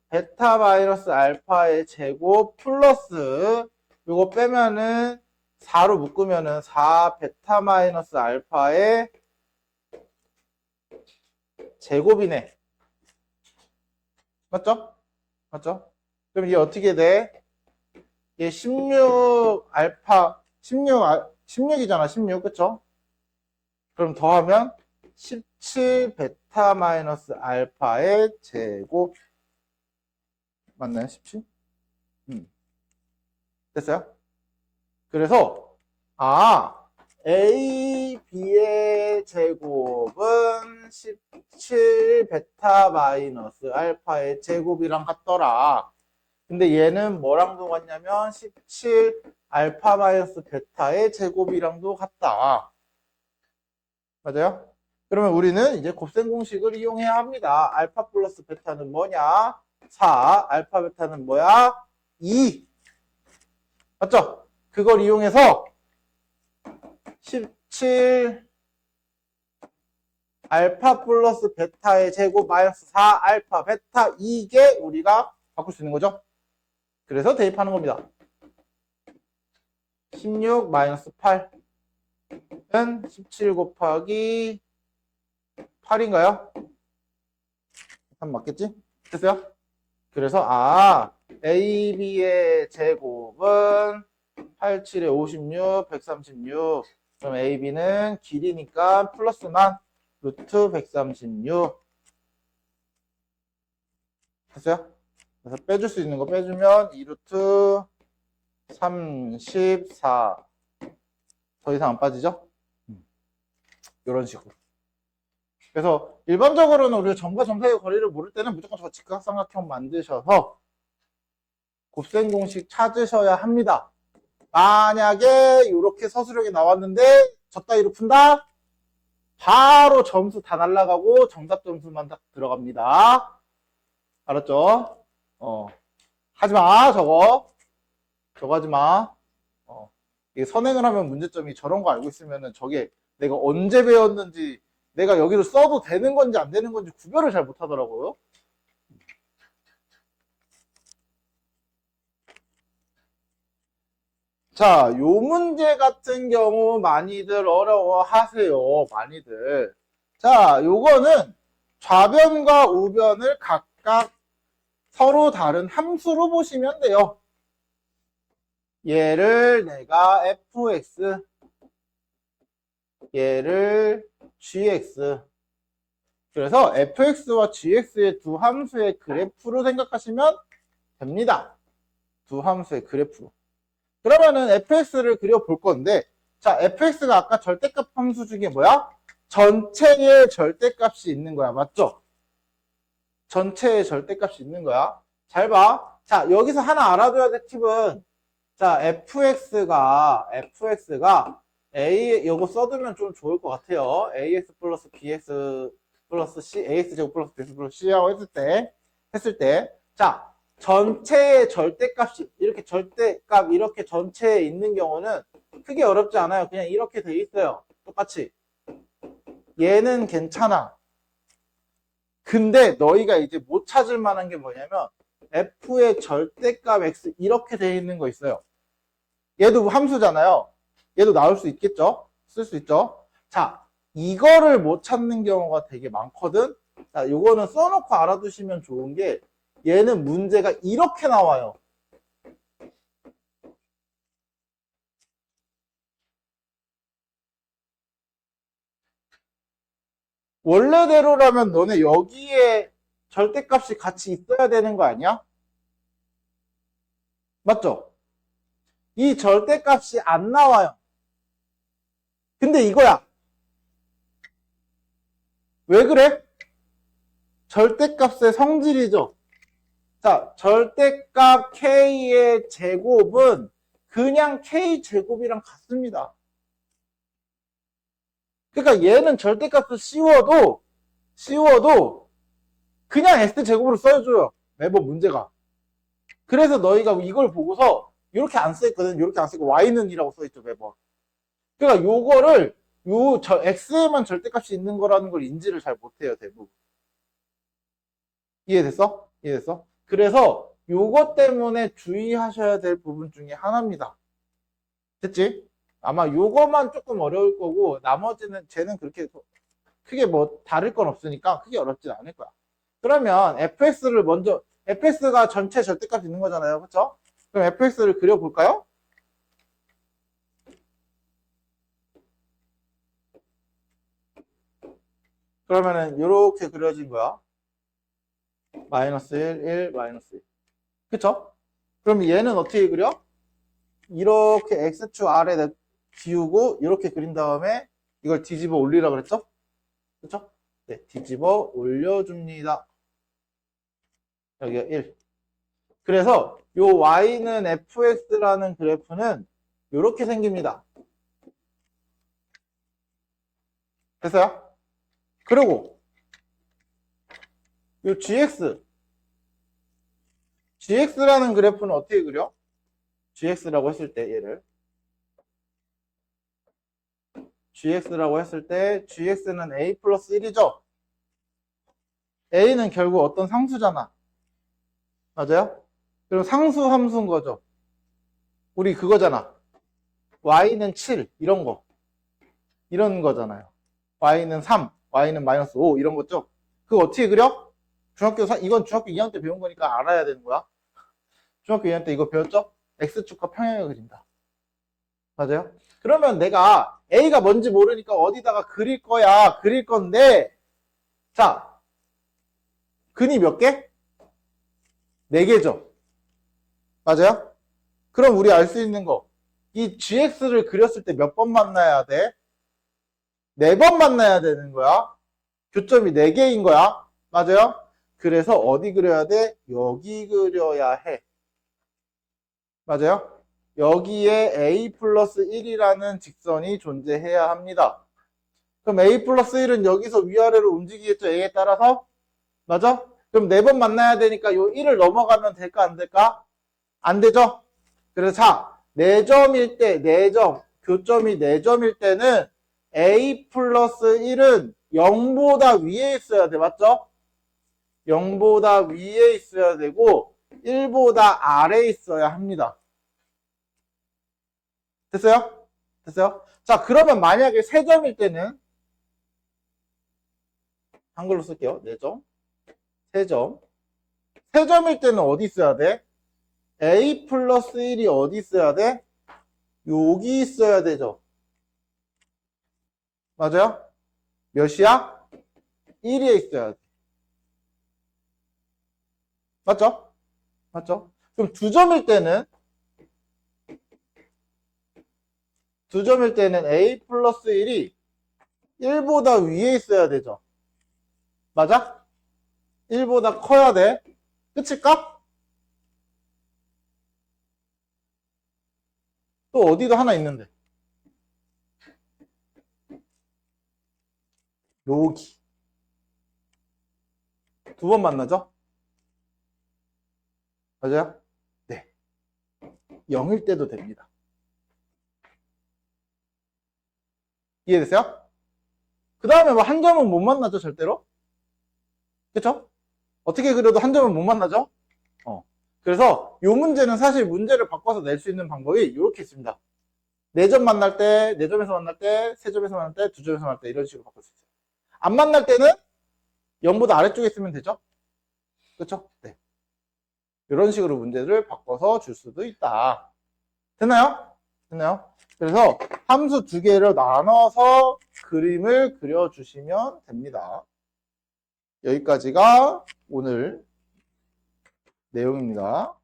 베타 마이너스 알파의 제곱 플러스 요거 빼면은 4로 묶으면은 4 베타 마이너스 알파의 제곱이네. 맞죠? 맞죠? 그럼 이게 어떻게 돼? 얘 16 알파 16이잖아. 16 그쵸? 그럼 더하면 17 베타 마이너스 알파의 제곱 맞나요? 17? 됐어요? 그래서 A, B의 제곱은 17 베타 마이너스 알파의 제곱이랑 같더라. 근데 얘는 뭐랑도 같냐면 17 알파 마이너스 베타의 제곱이랑도 같다. 맞아요? 그러면 우리는 이제 곱셈 공식을 이용해야 합니다. 알파 플러스 베타는 뭐냐? 4. 알파 베타는 뭐야? 2. 맞죠? 그걸 이용해서 17 알파 플러스 베타의 제곱 마이너스 4 알파 베타 이게 우리가 바꿀 수 있는 거죠. 그래서 대입하는 겁니다. 16 마이너스 8은 17 곱하기 8인가요? 3 맞겠지? 됐어요? 그래서 A, B의 제곱은 8, 7에 56, 136. 그럼 A, B는 길이니까 플러스만 루트 136. 됐어요? 그래서 빼줄 수 있는 거 빼주면 2루트 34. 더 이상 안 빠지죠? 이런 식으로. 그래서 일반적으로는 우리가 점과 점 사이의 거리를 모를 때는 무조건 저 직각삼각형 만드셔서 곱셈 공식 찾으셔야 합니다. 만약에 이렇게 서술형이 나왔는데 저 따위로 푼다? 바로 점수 다 날라가고 정답 점수만 딱 들어갑니다. 알았죠? 하지마 저거 하지마. 이게 선행을 하면 문제점이 저런 거 알고 있으면은 저게 내가 언제 배웠는지 내가 여기를 써도 되는 건지 안 되는 건지 구별을 잘 못하더라고요. 자, 요 문제 같은 경우 많이들 어려워하세요. 많이들. 자, 요거는 좌변과 우변을 각각 서로 다른 함수로 보시면 돼요. 얘를 내가 fx, 얘를 gx. 그래서 fx와 gx의 두 함수의 그래프로 생각하시면 됩니다. 두 함수의 그래프로. 그러면은 fx를 그려볼 건데, 자, fx가 아까 절대값 함수 중에 뭐야? 전체의 절대값이 있는 거야. 맞죠? 전체의 절대값이 있는 거야. 잘 봐. 자, 여기서 하나 알아둬야 될 팁은, 자, fx가 a, 요거 써두면 좀 좋을 것 같아요. ax 플러스 bx 플러스 c, ax제곱 플러스 bx 플러스 c라고 했을 때, 자, 전체의 절대값이, 이렇게 절대값, 이렇게 전체에 있는 경우는 크게 어렵지 않아요. 그냥 이렇게 돼 있어요. 똑같이. 얘는 괜찮아. 근데 너희가 이제 못 찾을 만한 게 뭐냐면, f의 절대값 x, 이렇게 돼 있는 거 있어요. 얘도 함수잖아요. 얘도 나올 수 있겠죠? 쓸 수 있죠? 자, 이거를 못 찾는 경우가 되게 많거든? 자, 요거는 써놓고 알아두시면 좋은 게, 얘는 문제가 이렇게 나와요. 원래대로라면 너네 여기에 절대값이 같이 있어야 되는 거 아니야? 맞죠? 이 절대값이 안 나와요. 근데 이거야. 왜 그래? 절대값의 성질이죠. 자, 절대값 k의 제곱은 그냥 k제곱이랑 같습니다. 그러니까 얘는 절대값을 씌워도 그냥 x제곱으로 써줘요. 매번 문제가. 그래서 너희가 이걸 보고서 이렇게 안 써있거든. 이렇게 안 쓰고 y는 이라고 써있죠. 매번. 그러니까 요거를 x에만 절대값이 있는 거라는 걸 인지를 잘 못해요. 대부분. 이해됐어? 그래서 요것 때문에 주의하셔야 될 부분 중에 하나입니다. 됐지? 아마 요거만 조금 어려울 거고 나머지는 쟤는 그렇게 크게 뭐 다를 건 없으니까 크게 어렵진 않을 거야. 그러면 fx를 먼저 fx가 전체 절대값 있는 거잖아요. 그쵸? 그럼 fx를 그려볼까요? 그러면은 이렇게 그려진 거야. 마이너스 1, 1, 마이너스 1. 그쵸? 그럼 얘는 어떻게 그려? 이렇게 x축 아래 지우고 이렇게 그린 다음에 이걸 뒤집어 올리라 그랬죠? 그쵸? 네, 뒤집어 올려줍니다. 여기가 1. 그래서 요 y는 fx라는 그래프는 이렇게 생깁니다. 됐어요? 그리고 요 gx라는 그래프는 어떻게 그려? gx라고 했을 때 얘를 gx라고 했을 때 gx는 a 플러스 1이죠? a는 결국 어떤 상수잖아. 맞아요? 그럼 상수 함수인 거죠. 우리 그거잖아. y는 7 이런 거. 이런 거잖아요. y는 3, y는 마이너스 5 이런 거죠. 그거 어떻게 그려? 이건 중학교 2학년 때 배운 거니까 알아야 되는 거야. 중학교 2학년 때 이거 배웠죠? x축과 평행을 그린다. 맞아요? 그러면 내가 a가 뭔지 모르니까 어디다가 그릴 건데 자, 근이 몇 개? 4개죠. 맞아요? 그럼 우리 알 수 있는 거, 이 gx를 그렸을 때 몇 번 만나야 돼? 4번 만나야 되는 거야. 교점이 4개인 거야. 맞아요? 그래서 어디 그려야 돼? 여기 그려야 해. 맞아요? 여기에 a 플러스 1이라는 직선이 존재해야 합니다. 그럼 a 플러스 1은 여기서 위아래로 움직이겠죠? a에 따라서? 맞아? 그럼 4번 만나야 되니까 요 1을 넘어가면 될까 안 될까? 안 되죠? 그래서 자, 4점일 때, 4점, 교점이 4점일 때는 a 플러스 1은 0보다 위에 있어야 돼. 맞죠? 0보다 위에 있어야 되고 1보다 아래에 있어야 합니다. 됐어요? 됐어요? 자, 그러면 만약에 3점일 때는 한글로 쓸게요. 4점. 3점. 3점일 때는 어디 있어야 돼? a 플러스 1이 어디 있어야 돼? 여기 있어야 되죠. 맞아요? 몇이야? 1위에 있어야 돼. 맞죠? 맞죠? 그럼 2점일 때는 a 플러스 1이 1보다 위에 있어야 되죠. 맞아? 1보다 커야 돼. 끝일까? 또 어디도 하나 있는데. 여기. 2번 만나죠? 맞아요? 네. 0일 때도 됩니다. 이해됐어요? 그 다음에 뭐 한 점은 못 만나죠, 절대로? 그쵸? 어떻게 그려도 한 점은 못 만나죠? 그래서 이 문제는 사실 문제를 바꿔서 낼 수 있는 방법이 이렇게 있습니다. 4점 만날 때, 4점에서 만날 때, 3점에서 만날 때, 2점에서 만날 때 이런 식으로 바꿀 수 있어요. 안 만날 때는 0보다 아래쪽에 있으면 되죠? 그쵸? 네. 이런 식으로 문제를 바꿔서 줄 수도 있다. 됐나요? 됐나요? 그래서 함수 2개를 나눠서 그림을 그려주시면 됩니다. 여기까지가 오늘 내용입니다.